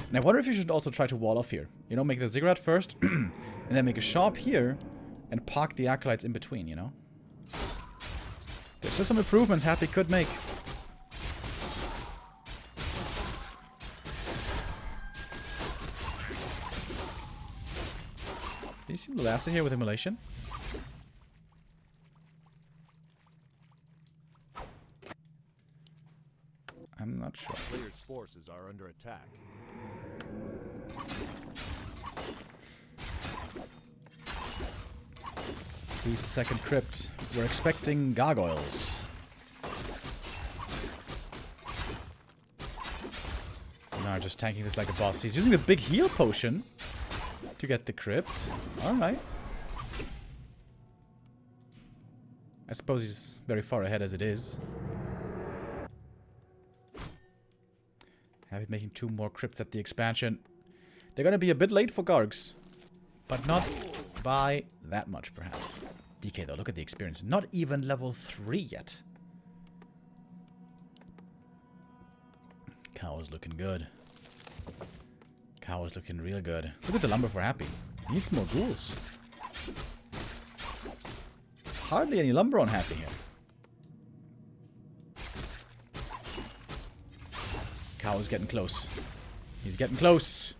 [SPEAKER 1] And I wonder if you should also try to wall off here. You know, make the ziggurat first, and then make a shop here, and park the acolytes in between, you know? There's just some improvements Happy could make. Do you see the last here with immolation? I'm not sure.
[SPEAKER 2] Player's forces are under attack.
[SPEAKER 1] Sees the second crypt. We're expecting gargoyles. No, just tanking this like a boss. He's using the big heal potion to get the crypt. Alright. I suppose he's very far ahead as it is. Happy making 2 more crypts at the expansion. They're gonna be a bit late for Gargs. But not by that much, perhaps. DK, though, look at the experience. Not even level 3 yet. Kaho's looking good. Kaho's looking real good. Look at the lumber for Happy. Needs more ghouls. Hardly any lumber on Happy here. Kaho's getting close. He's getting close.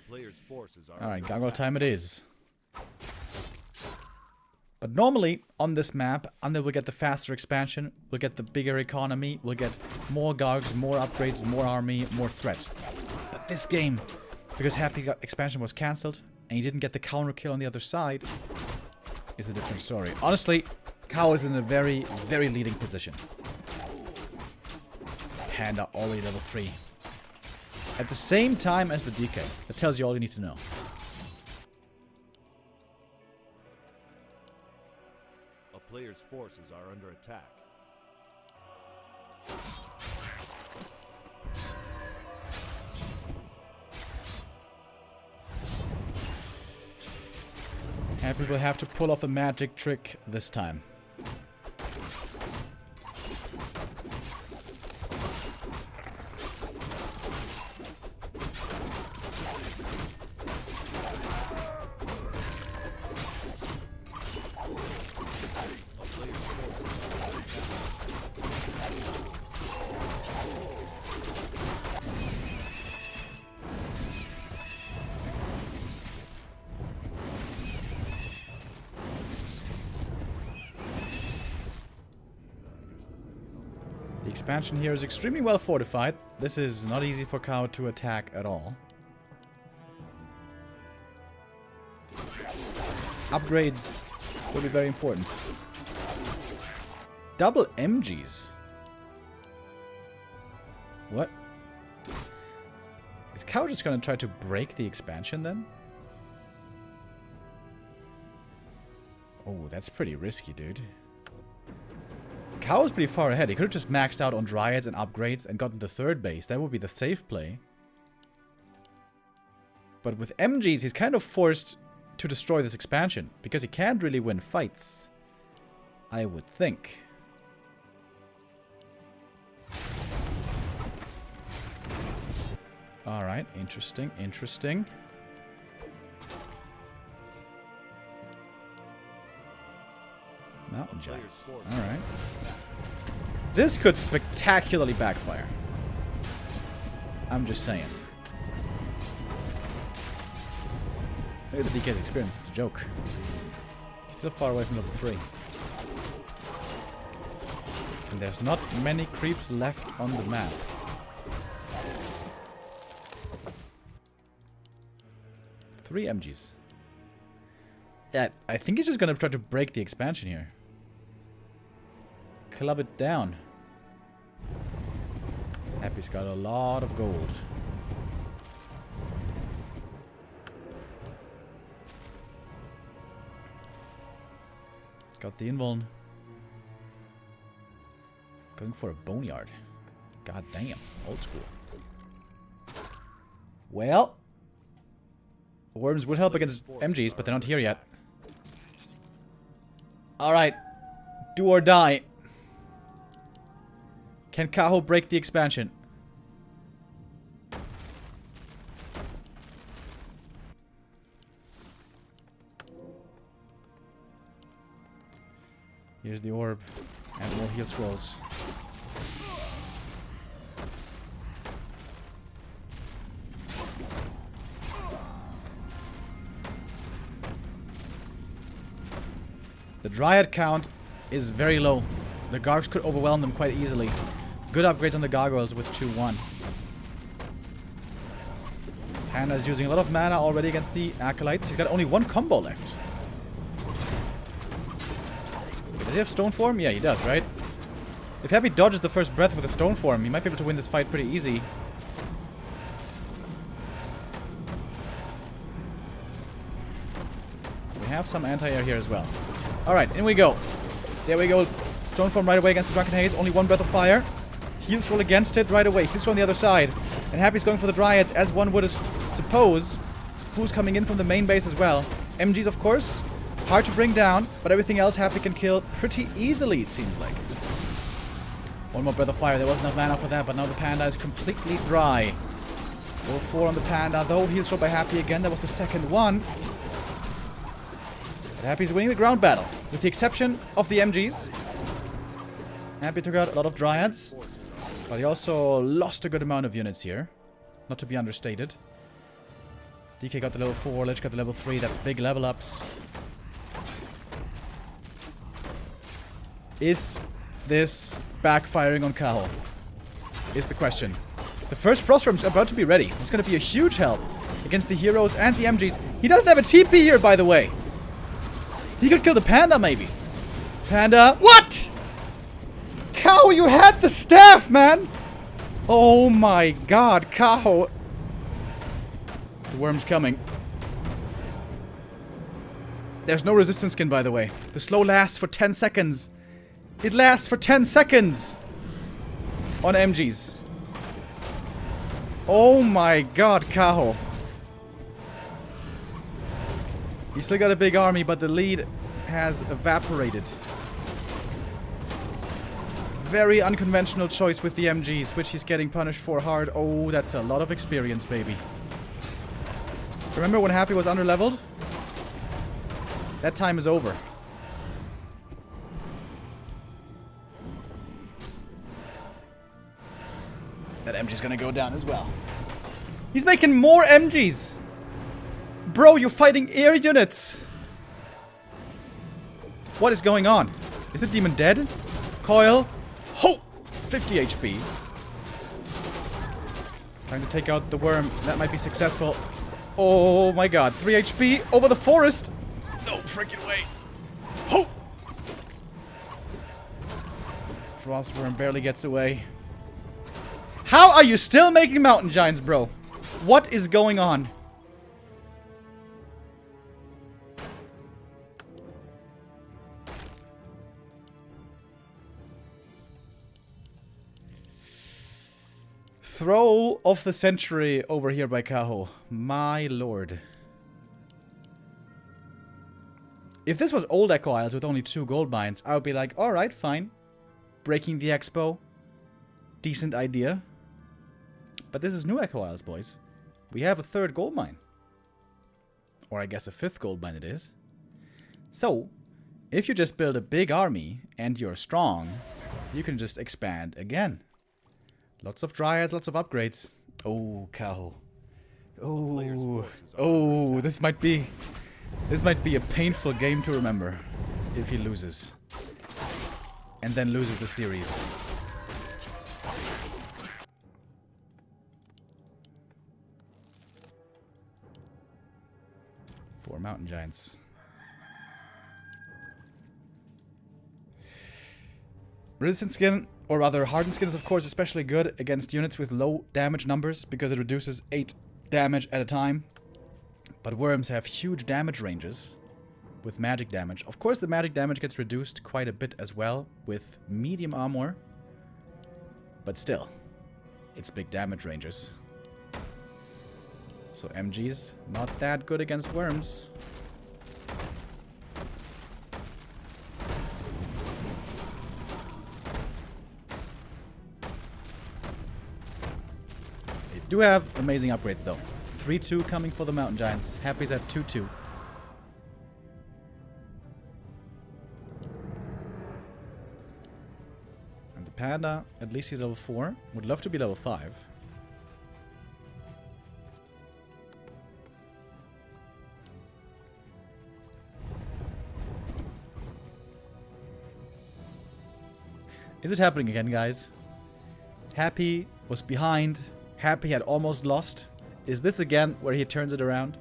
[SPEAKER 2] Player's forces are
[SPEAKER 1] Alright, gargoyle time it is. But normally, on this map, Under will get the faster expansion, we'll get the bigger economy, we'll get more Gargs, more upgrades, more army, more threat. But this game, because Happy expansion was cancelled, and you didn't get the counter kill on the other side, is a different story. Honestly, Kaho is in a very, very leading position. Panda already level 3. At the same time as the DK. That tells you all you need to know.
[SPEAKER 2] A player's forces are under attack.
[SPEAKER 1] Happy will have to pull off a magic trick this time. The expansion here is extremely well fortified. This is not easy for Kaho to attack at all. Upgrades will be very important. Double MGs. What? Is Kaho just gonna try to break the expansion then? Oh, that's pretty risky, dude. Kaho's pretty far ahead. He could have just maxed out on Dryads and upgrades and gotten the third base. That would be the safe play. But with MGs, he's kind of forced to destroy this expansion. Because he can't really win fights. I would think. Alright, interesting, interesting. Mountain Giants. Alright. This could spectacularly backfire. I'm just saying. Look at the DK's experience, it's a joke. He's still far away from level 3. And there's not many creeps left on the map. Three MGs. Yeah, I think he's just gonna try to break the expansion here. Club it down. Happy's got a lot of gold. Got the invuln. Going for a boneyard. God damn, old school. Well, worms would help against MGs, but they're not here yet. Alright. Do or die. Can Kaho break the expansion? Here's the orb. And more heal scrolls. The Dryad count is very low. The Gargs could overwhelm them quite easily. Good upgrades on the Gargoyles with 2-1. Panda's using a lot of mana already against the Acolytes. He's got only one combo left. Does he have Stone Form? Yeah, he does, right? If Happy dodges the first breath with a Stone Form, he might be able to win this fight pretty easy. We have some anti-air here as well. Alright, in we go. There we go. Stone Form right away against the Drunken Haze. Only one breath of fire. Heals roll against it right away. Heals roll on the other side. And Happy's going for the Dryads, as one would suppose. Who's coming in from the main base as well? MGs, of course. Hard to bring down, but everything else Happy can kill pretty easily, it seems like. One more breath of fire. There wasn't enough mana for that, but now the Panda is completely dry. Level 4 on the Panda, though. Heals roll by Happy again. That was the second one. But Happy's winning the ground battle, with the exception of the MGs. Happy took out a lot of Dryads, but he also lost a good amount of units here. Not to be understated. DK got the level 4, Lich got the level 3. That's big level ups. Is this backfiring on Kaho? Is the question. The first Frost Worm's about to be ready. It's going to be a huge help against the heroes and the MGs. He doesn't have a TP here, by the way. He could kill the Panda, maybe. Panda. What? Kaho, you had the staff, man. Oh my god, Kaho. The worm's coming. There's no resistance skin, by the way. The slow lasts for 10 seconds. It lasts for 10 seconds. On MGs. Oh my god, Kaho. He's still got a big army, but the lead has evaporated. Very unconventional choice with the MGs, which he's getting punished for hard. Oh, that's a lot of experience, baby. Remember when Happy was underleveled? That time is over. That MG's gonna go down as well. He's making more MGs! Bro, you're fighting air units! What is going on? Is the demon dead? Coil. Ho! 50 HP. Trying to take out the worm. That might be successful. Oh my god. 3 HP over the forest! No freaking way. Ho! Frostworm barely gets away. How are you still making mountain giants, bro? What is going on? Throw of the century over here by Kaho. My lord. If this was old Echo Isles with only 2 gold mines, I would be like, alright, fine. Breaking the expo. Decent idea. But this is new Echo Isles, boys. We have a 3rd gold mine. Or I guess a 5th gold mine it is. So, if you just build a big army and you're strong, you can just expand again. Lots of dryads, lots of upgrades. Oh, Kaho. Oh, this might be a painful game to remember if he loses. And then loses the series. Four mountain giants. Resistant skin, or rather hardened skin, is of course especially good against units with low damage numbers because it reduces 8 damage at a time. But worms have huge damage ranges with magic damage. Of course the magic damage gets reduced quite a bit as well with medium armor. But still, it's big damage ranges. So MG's not that good against worms. They do have amazing upgrades though. 3-2 coming for the mountain giants. Happy's at 2-2. And the panda, at least he's level 4. Would love to be level 5. Is it happening again, guys? Happy was behind. Happy had almost lost. Is this again where he turns it around?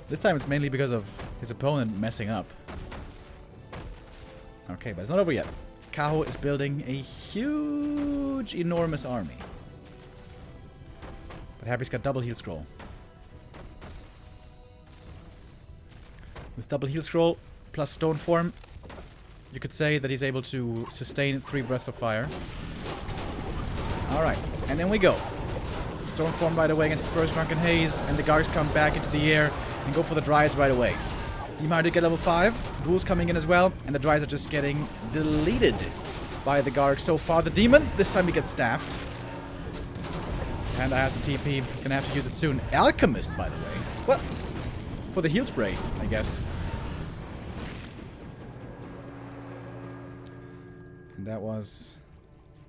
[SPEAKER 1] This time it's mainly because of his opponent messing up. Okay, but it's not over yet. Kaho is building a huge, enormous army. But Happy's got double heal scroll. With double heal scroll plus stone form, you could say that he's able to sustain 3 breaths of fire. Alright, and then we go. Stormform right away against the first Drunken Haze, and the Gargs come back into the air and go for the Dryads right away. Demon did get level 5, Ghouls coming in as well, and the Dryads are just getting deleted by the Gargs so far. The Demon, this time he gets staffed. Panda has the TP, he's gonna have to use it soon. Alchemist, by the way. Well, for the heal spray, I guess. And that was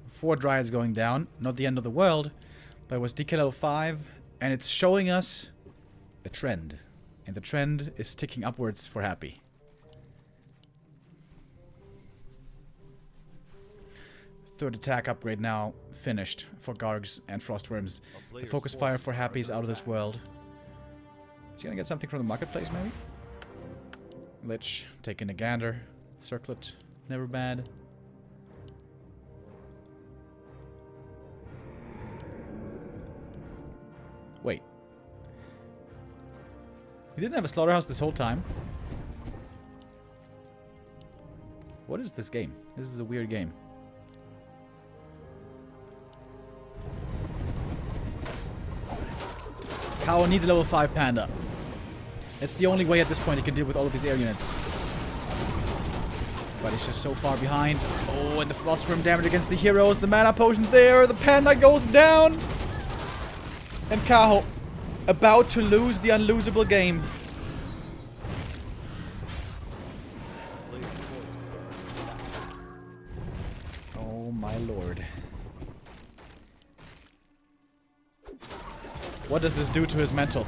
[SPEAKER 1] 4 Dryads going down. Not the end of the world, but it was DK level 5, and it's showing us a trend. And the trend is ticking upwards for Happy. Third attack upgrade now finished for Gargs and Frostworms. The focus fire for Happy is out of this world. Is he gonna get something from the marketplace, maybe? Lich, taking a gander. Circlet, never bad. Wait. He didn't have a slaughterhouse this whole time. What is this game? This is a weird game. Kaho needs a level 5 panda. It's the only way at this point he can deal with all of these air units. But he's just so far behind. Oh, and the Frost Worm damage against the heroes. The mana potion's there. The Panda goes down. And Kaho about to lose the unlosable game. Oh my lord. What does this do to his mental?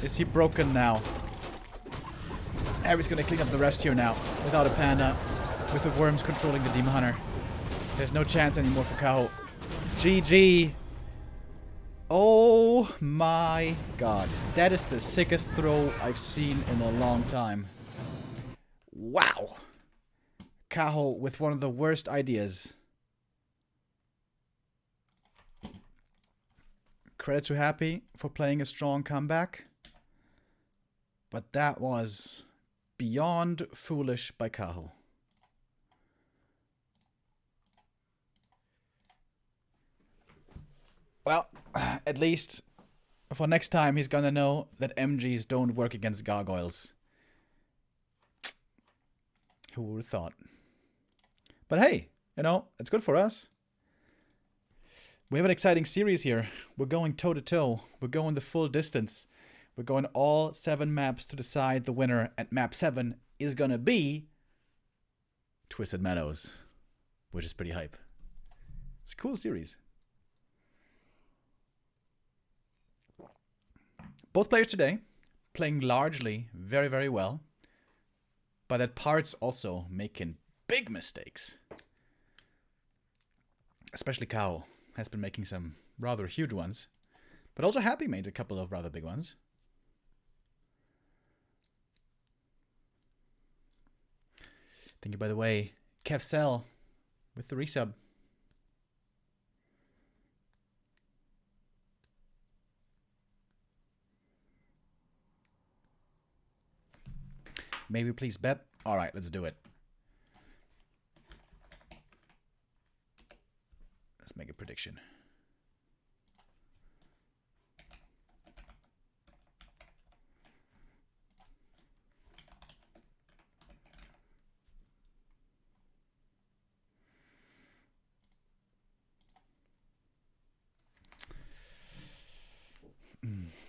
[SPEAKER 1] Is he broken now? Harry's gonna clean up the rest here now. Without a Panda. With the worms controlling the Demon Hunter. There's no chance anymore for Kaho. GG. Oh my god. That is the sickest throw I've seen in a long time. Wow. Kaho with one of the worst ideas. Credit to Happy for playing a strong comeback. But that was beyond foolish by Kaho. Well, at least for next time he's gonna know that MGs don't work against gargoyles. Who would have thought? But hey, you know, it's good for us. We have an exciting series here. We're going toe-to-toe. We're going the full distance. We're going all 7 maps to decide the winner. And map 7 is gonna be Twisted Meadows, which is pretty hype. It's a cool series. Both players today playing largely very, very well. But at parts also making big mistakes. Especially Kaho has been making some rather huge ones. But also Happy made a couple of rather big ones. Thank you, by the way, KevCell with the resub. Maybe please bet. Alright, let's do it. Let's make a prediction.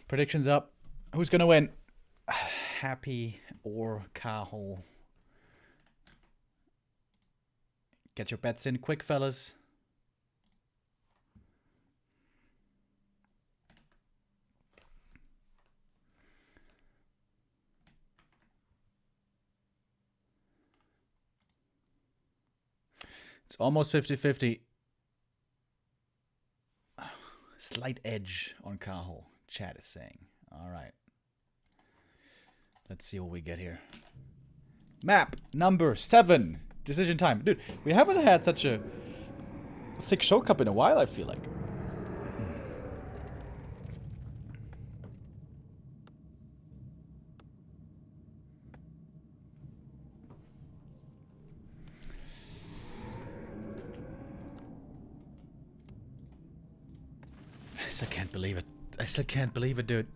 [SPEAKER 1] Predictions up. Who's gonna win? Happy or Kaho? Get your bets in quick, fellas. It's almost 50-50. Slight edge on Kaho, chat is saying. Alright. Let's see what we get here. Map number 7. Decision time. Dude, we haven't had such a sick show cup in a while, I feel like. I still can't believe it. I still can't believe it, dude.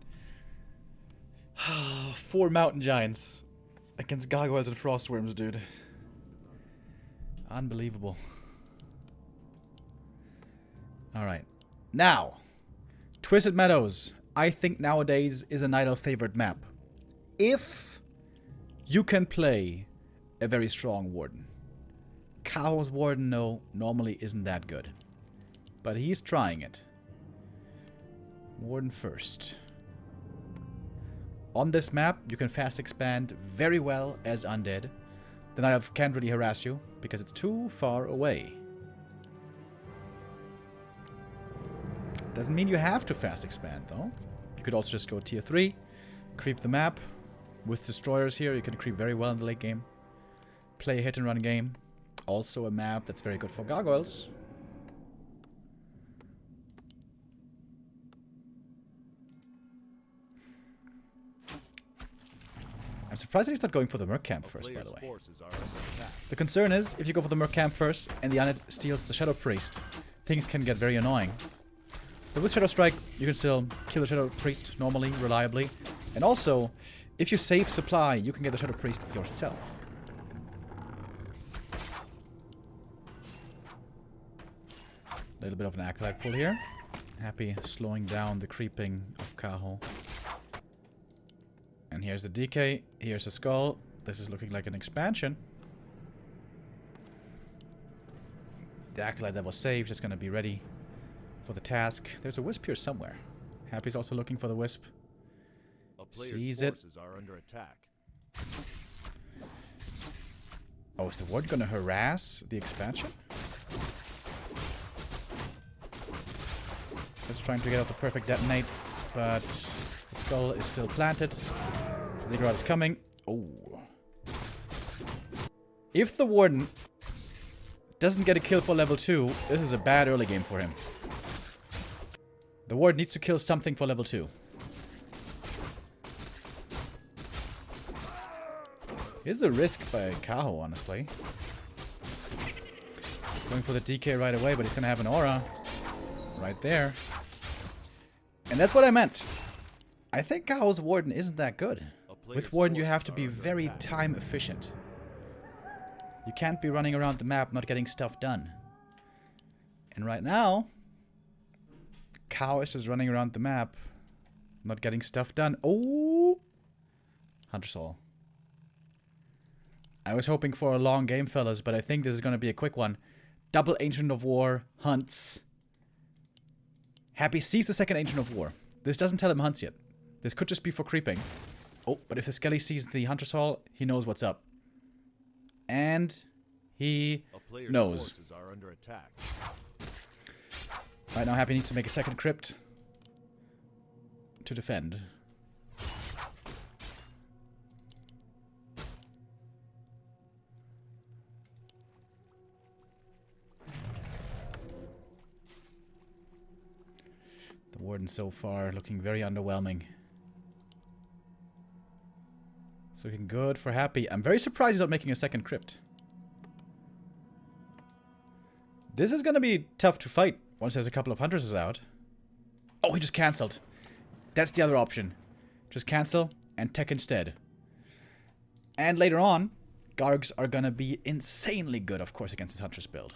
[SPEAKER 1] 4 mountain giants against gargoyles and frostworms, dude. Unbelievable. Alright. Now, Twisted Meadows, I think nowadays is a Night Elf favorite map. If you can play a very strong Warden. Kaho's Warden, no, normally isn't that good. But he's trying it. Warden first. On this map, you can fast expand very well as Undead. Then I can't really harass you, because it's too far away. Doesn't mean you have to fast expand, though. You could also just go tier 3, creep the map. With destroyers here, you can creep very well in the late game. Play a hit and run game. Also a map that's very good for gargoyles. I'm surprised that he's not going for the Merc Camp first, by the way. The concern is, if you go for the Merc Camp first and the Undead steals the Shadow Priest, things can get very annoying. But with Shadow Strike, you can still kill the Shadow Priest normally, reliably. And also, if you save supply, you can get the Shadow Priest yourself. A little bit of an Acolyte pull here. Happy slowing down the creeping of Kaho. And here's the DK. Here's the skull. This is looking like an expansion. The Acolyte that was saved is going to be ready for the task. There's a Wisp here somewhere. Happy's also looking for the Wisp. Sees it.
[SPEAKER 2] Are under attack.
[SPEAKER 1] Oh, is the Ward going to harass the expansion? Just trying to get out the perfect detonate, but the skull is still planted. Ziggurat is coming. Oh. If the Warden doesn't get a kill for level 2, this is a bad early game for him. The Ward needs to kill something for level 2. Here's a risk by Kaho, honestly. Going for the DK right away, but he's gonna have an aura. Right there. And that's what I meant. I think Kaho's Warden isn't that good. With Warden you have to be very time efficient. You can't be running around the map not getting stuff done. And right now, Kaho is just running around the map not getting stuff done. Oh! Hunter Soul. I was hoping for a long game, fellas, but I think this is going to be a quick one. Double Ancient of War hunts. Happy sees the second Ancient of War. This doesn't tell him hunts yet. This could just be for creeping. Oh, but if the Skelly sees the Hunter's Hall, he knows what's up. And he knows.
[SPEAKER 2] Are under attack.
[SPEAKER 1] Right now, Happy needs to make a second crypt to defend. The Warden so far looking very underwhelming. It's looking good for Happy. I'm very surprised he's not making a second crypt. This is going to be tough to fight once there's a couple of Hunters out. Oh, he just cancelled. That's the other option. Just cancel and tech instead. And later on, Gargs are going to be insanely good, of course, against his Hunter's build.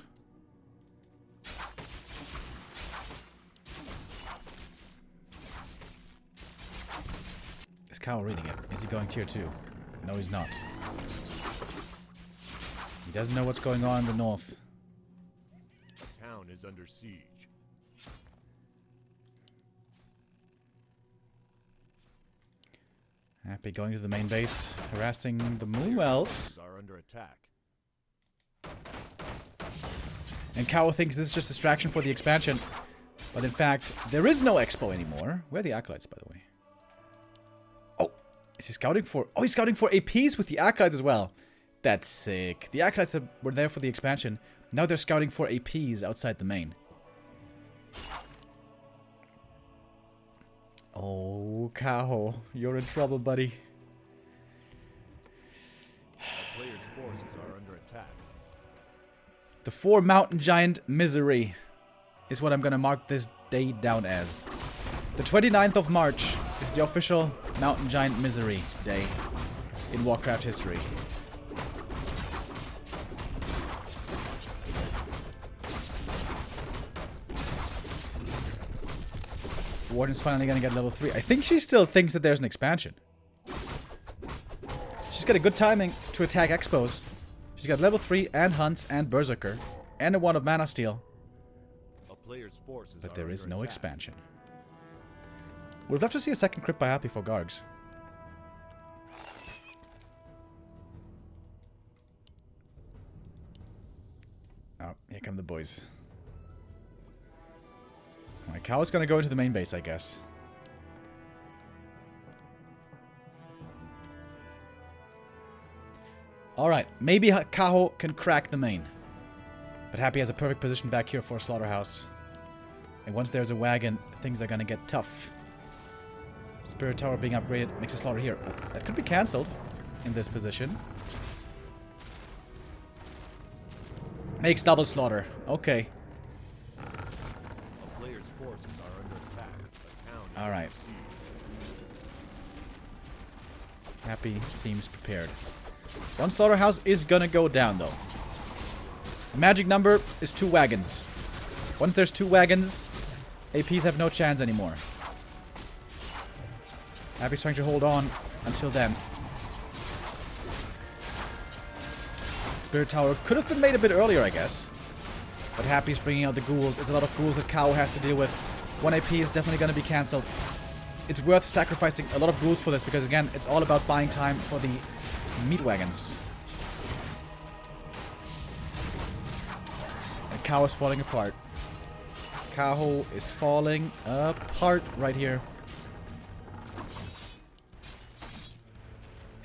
[SPEAKER 1] Is Kaho reading it? Is he going tier 2? No, he's not. He doesn't know what's going on in the north.
[SPEAKER 2] The town is under siege.
[SPEAKER 1] Happy going to the main base, harassing the Moonwells.
[SPEAKER 2] Are under attack.
[SPEAKER 1] And Kaho thinks this is just distraction for the expansion. But in fact, there is no expo anymore. Where are the Acolytes, by the way? Oh, is he scouting for... Oh, he's scouting for APs with the Acolytes as well. That's sick. The Acolytes that were there for the expansion, now they're scouting for APs outside the main. Oh, Kaho, you're in trouble, buddy.
[SPEAKER 2] The player's forces are under attack.
[SPEAKER 1] The 4 Mountain Giant Misery is what I'm gonna mark this day down as. The 29th of March is the official Mountain Giant Misery Day in Warcraft history. Warden's finally gonna get level 3. I think she still thinks that there's an expansion. She's got a good timing to attack Expos. She's got level 3 and Hunts and Berserker and a 1 of Mana Steel.
[SPEAKER 2] A player's forces
[SPEAKER 1] But
[SPEAKER 2] are
[SPEAKER 1] there is
[SPEAKER 2] under
[SPEAKER 1] no
[SPEAKER 2] attack.
[SPEAKER 1] expansion. Would love to see a second crypt by Happy for Gargs. Oh, here come the boys. Alright, Kaho's gonna go into the main base, I guess. Alright, maybe Kaho can crack the main. But Happy has a perfect position back here for a slaughterhouse. And once there's a wagon, things are gonna get tough. Spirit Tower being upgraded makes a slaughter here. That could be cancelled in this position. Makes double slaughter. Okay.
[SPEAKER 2] A player's forces are under
[SPEAKER 1] Alright. Happy seems prepared. One slaughterhouse is gonna go down, though. The magic number is 2 wagons. Once there's 2 wagons, APs have no chance anymore. Happy's trying to hold on until then. Spirit Tower could have been made a bit earlier, I guess. But Happy's bringing out the ghouls. It's a lot of ghouls that Kaho has to deal with. 1 AP is definitely going to be cancelled. It's worth sacrificing a lot of ghouls for this because, again, it's all about buying time for the meat wagons. And Kaho is falling apart. Kaho is falling apart right here.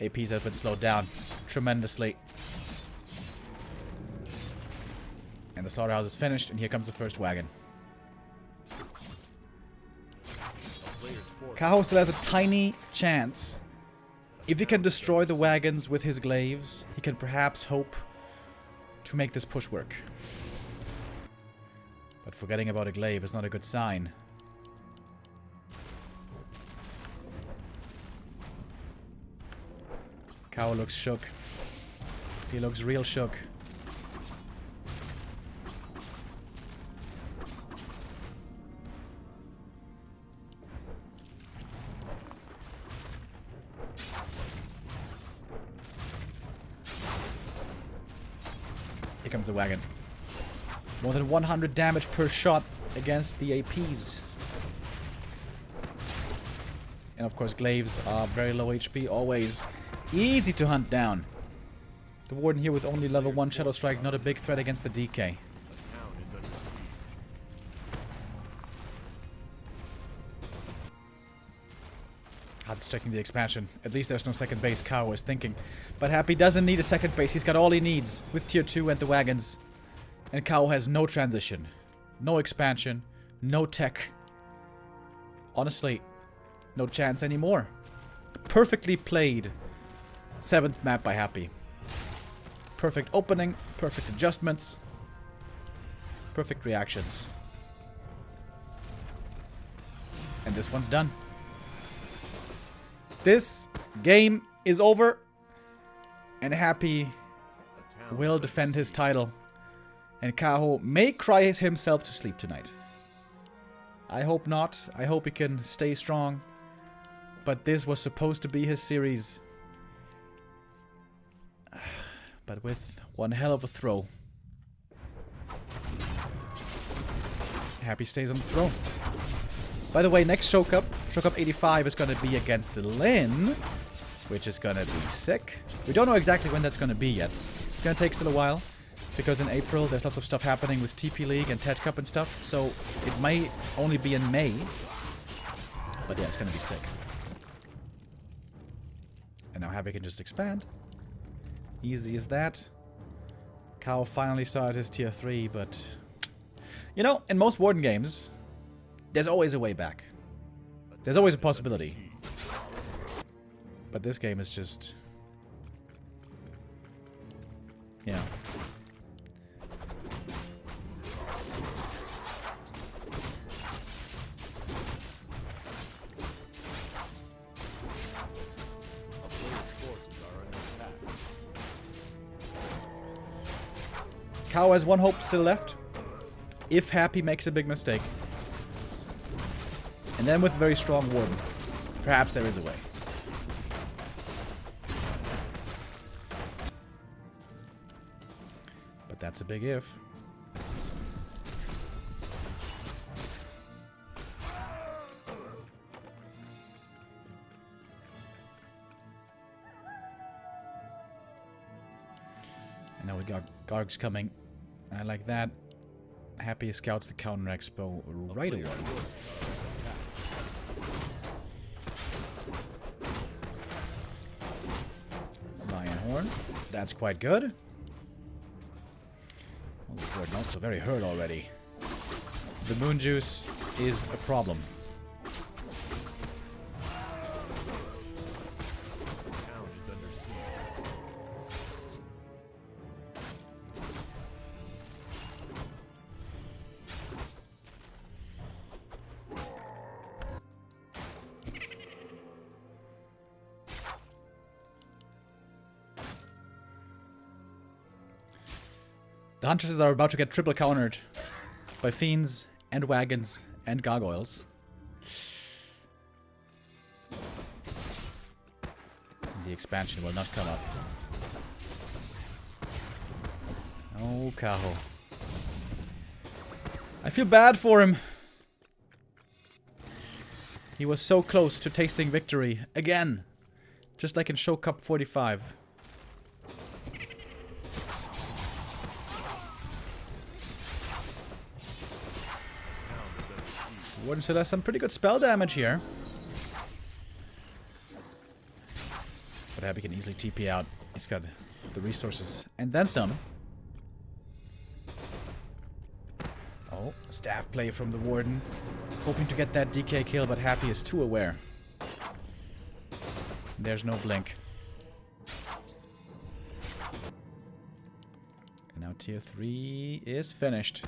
[SPEAKER 1] APs have been slowed down tremendously. And the slaughterhouse is finished, and here comes the first wagon. Kaho still has a tiny chance. If he can destroy the wagons with his glaives, he can perhaps hope to make this push work. But forgetting about a glaive is not a good sign. Kaho looks shook. He looks real shook. Here comes the wagon. More than 100 damage per shot against the APs. And of course, glaives are very low HP, always easy to hunt down. The Warden here with only level 1 Shadow Strike, not a big threat against the DK. Hud's checking the expansion. At least there's no second base, Kaho is thinking. But Happy doesn't need a second base. He's got all he needs with tier 2 and the wagons. And Kaho has no transition. No expansion. No tech. Honestly, no chance anymore. Perfectly played 7th map by Happy. Perfect opening. Perfect adjustments. Perfect reactions. And this one's done. This game is over, and Happy will defend his title, and Kaho may cry himself to sleep tonight. I hope not. I hope he can stay strong, but this was supposed to be his series. But with one hell of a throw. Happy stays on the throne. By the way, next Show Cup 85 is going to be against Lin, which is going to be sick. We don't know exactly when that's going to be yet. It's going to take still a while, because in April there's lots of stuff happening with TP League and TED Cup and stuff, so it may only be in May. But yeah, it's going to be sick. And now Happy can just expand. Easy as that. Kaho finally started his tier 3, but... You know, in most Warden games, there's always a way back. There's always a possibility. But this game is just... Yeah. Kaho has one hope still left. If Happy makes a big mistake. And then with a very strong Warden. Perhaps there is a way. But that's a big if. And now we got Gargs coming. I like that. Happy scouts the counter expo right away. Lion Horn. That's quite good. Oh, the Warden also very hurt already. The Moon Juice is a problem. The Huntresses are about to get triple countered by Fiends and Wagons and Gargoyles. The expansion will not come up. Oh, Kaho. I feel bad for him. He was so close to tasting victory again. Just like in Show Cup 45. Warden still has some pretty good spell damage here. But Happy can easily TP out. He's got the resources and then some. Oh, staff play from the Warden. Hoping to get that DK kill, but Happy is too aware. There's no blink. And now tier 3 is finished.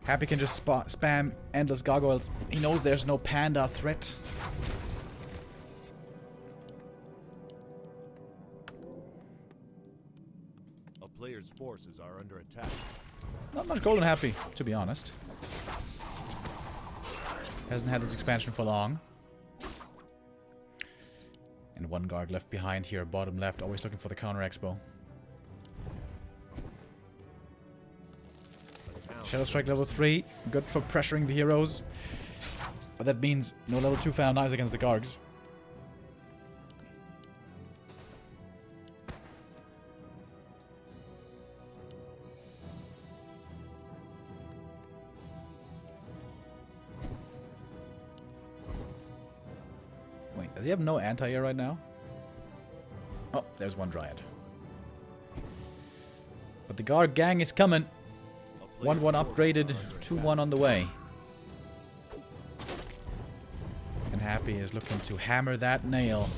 [SPEAKER 1] Happy can just spam endless gargoyles. He knows there's no panda threat.
[SPEAKER 2] A player's forces are under attack.
[SPEAKER 1] Not much gold on Happy, to be honest. Hasn't had this expansion for long. And one guard left behind here, bottom left, always looking for the counter expo. Shadow Strike level 3, good for pressuring the heroes. But that means no level 2 Final Knives against the Gargs. Wait, does he have no anti-air right now? Oh, there's one Dryad. But the Guard gang is coming. 1-1 upgraded, 2-1 on the way. And Happy is looking to hammer that nail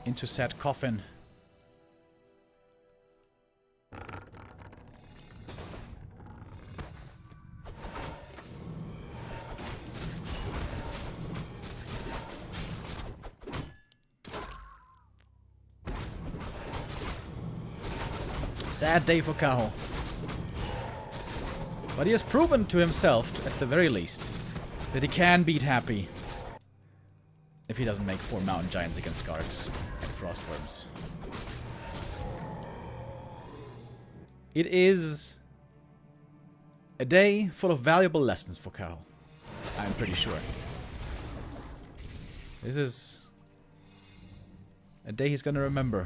[SPEAKER 1] into said coffin. Sad day for Kaho. But he has proven to himself, at the very least, that he can beat Happy. If he doesn't make 4 Mountain Giants against Gargs and Frostworms. It is a day full of valuable lessons for Kaho. I'm pretty sure. This is a day he's gonna remember.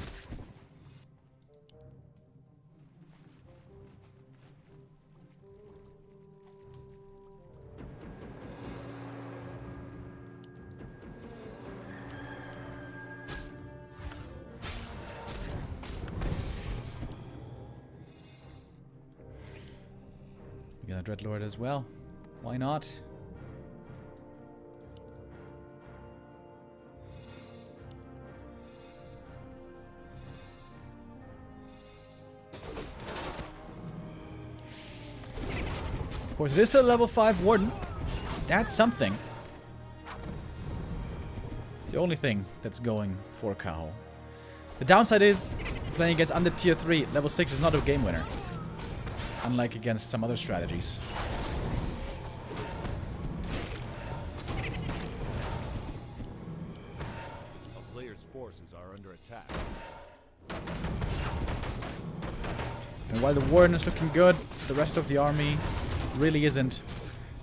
[SPEAKER 1] Dreadlord as well. Why not? Of course, it is still level 5 Warden. That's something. It's the only thing that's going for Kaho. The downside is, playing against under tier 3, level 6 is not a game winner. Unlike against some other strategies.
[SPEAKER 2] A player's forces are under attack.
[SPEAKER 1] And while the Warden is looking good, the rest of the army really isn't.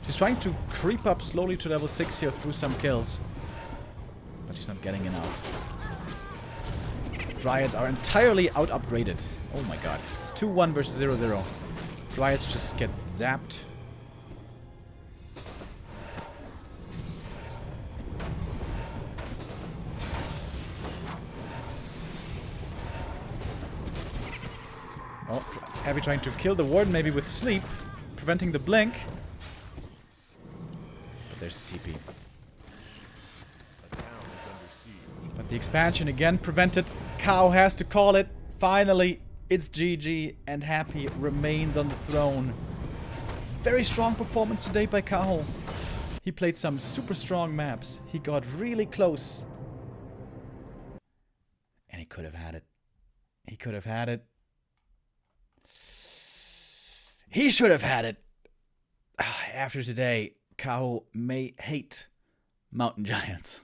[SPEAKER 1] She's trying to creep up slowly to level 6 here through some kills. But she's not getting enough. Dryads are entirely out-upgraded. Oh my god. It's 2-1 versus 0-0. Dryads just get zapped. Oh, Happy trying to kill the Warden maybe with sleep, preventing the blink. But there's the TP. But the expansion again prevented. Kaho has to call it. Finally. It's GG, and Happy remains on the throne. Very strong performance today by Kaho. He played some super strong maps. He got really close. And he could have had it. He could have had it. He should have had it. After today, Kaho may hate mountain giants.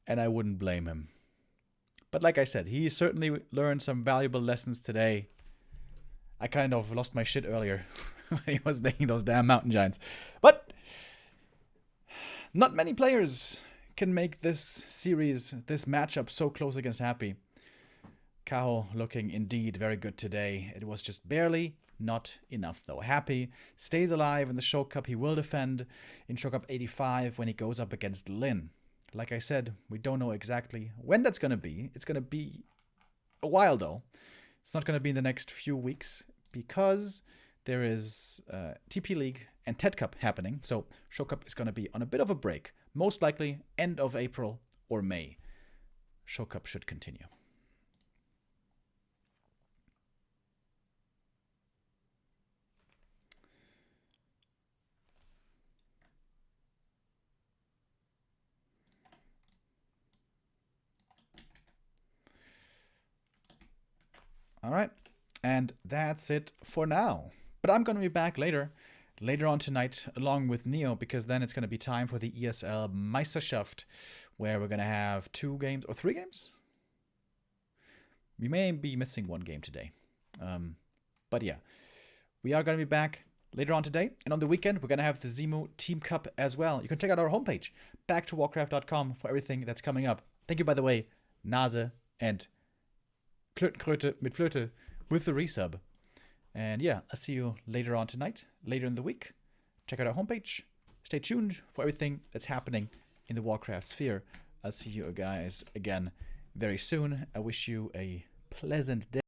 [SPEAKER 1] And I wouldn't blame him. But like I said, he certainly learned some valuable lessons today. I kind of lost my shit earlier when he was making those damn mountain giants. But not many players can make this series, this matchup so close against Happy. Kaho looking indeed very good today. It was just barely not enough though. Happy stays alive in the Show Cup. He will defend in Show Cup 85 when he goes up against Lin. Like I said, we don't know exactly when that's going to be. It's going to be a while though. It's not going to be in the next few weeks because there is TP League and TED Cup happening. So Show Cup is going to be on a bit of a break. Most likely end of April or May. Show Cup should continue. All right, and that's it for now. But I'm going to be back later on tonight, along with Neo, because then it's going to be time for the ESL Meisterschaft, where we're going to have 2 games, or 3 games? We may be missing 1 game today. But yeah, we are going to be back later on today. And on the weekend, we're going to have the Zemu Team Cup as well. You can check out our homepage, backtowarcraft.com, for everything that's coming up. Thank you, by the way, Nase and Klötenkröte mit Flöte with the resub. And yeah, I'll see you later on tonight, later in the week. Check out our homepage. Stay tuned for everything that's happening in the Warcraft sphere. I'll see you guys again very soon. I wish you a pleasant day.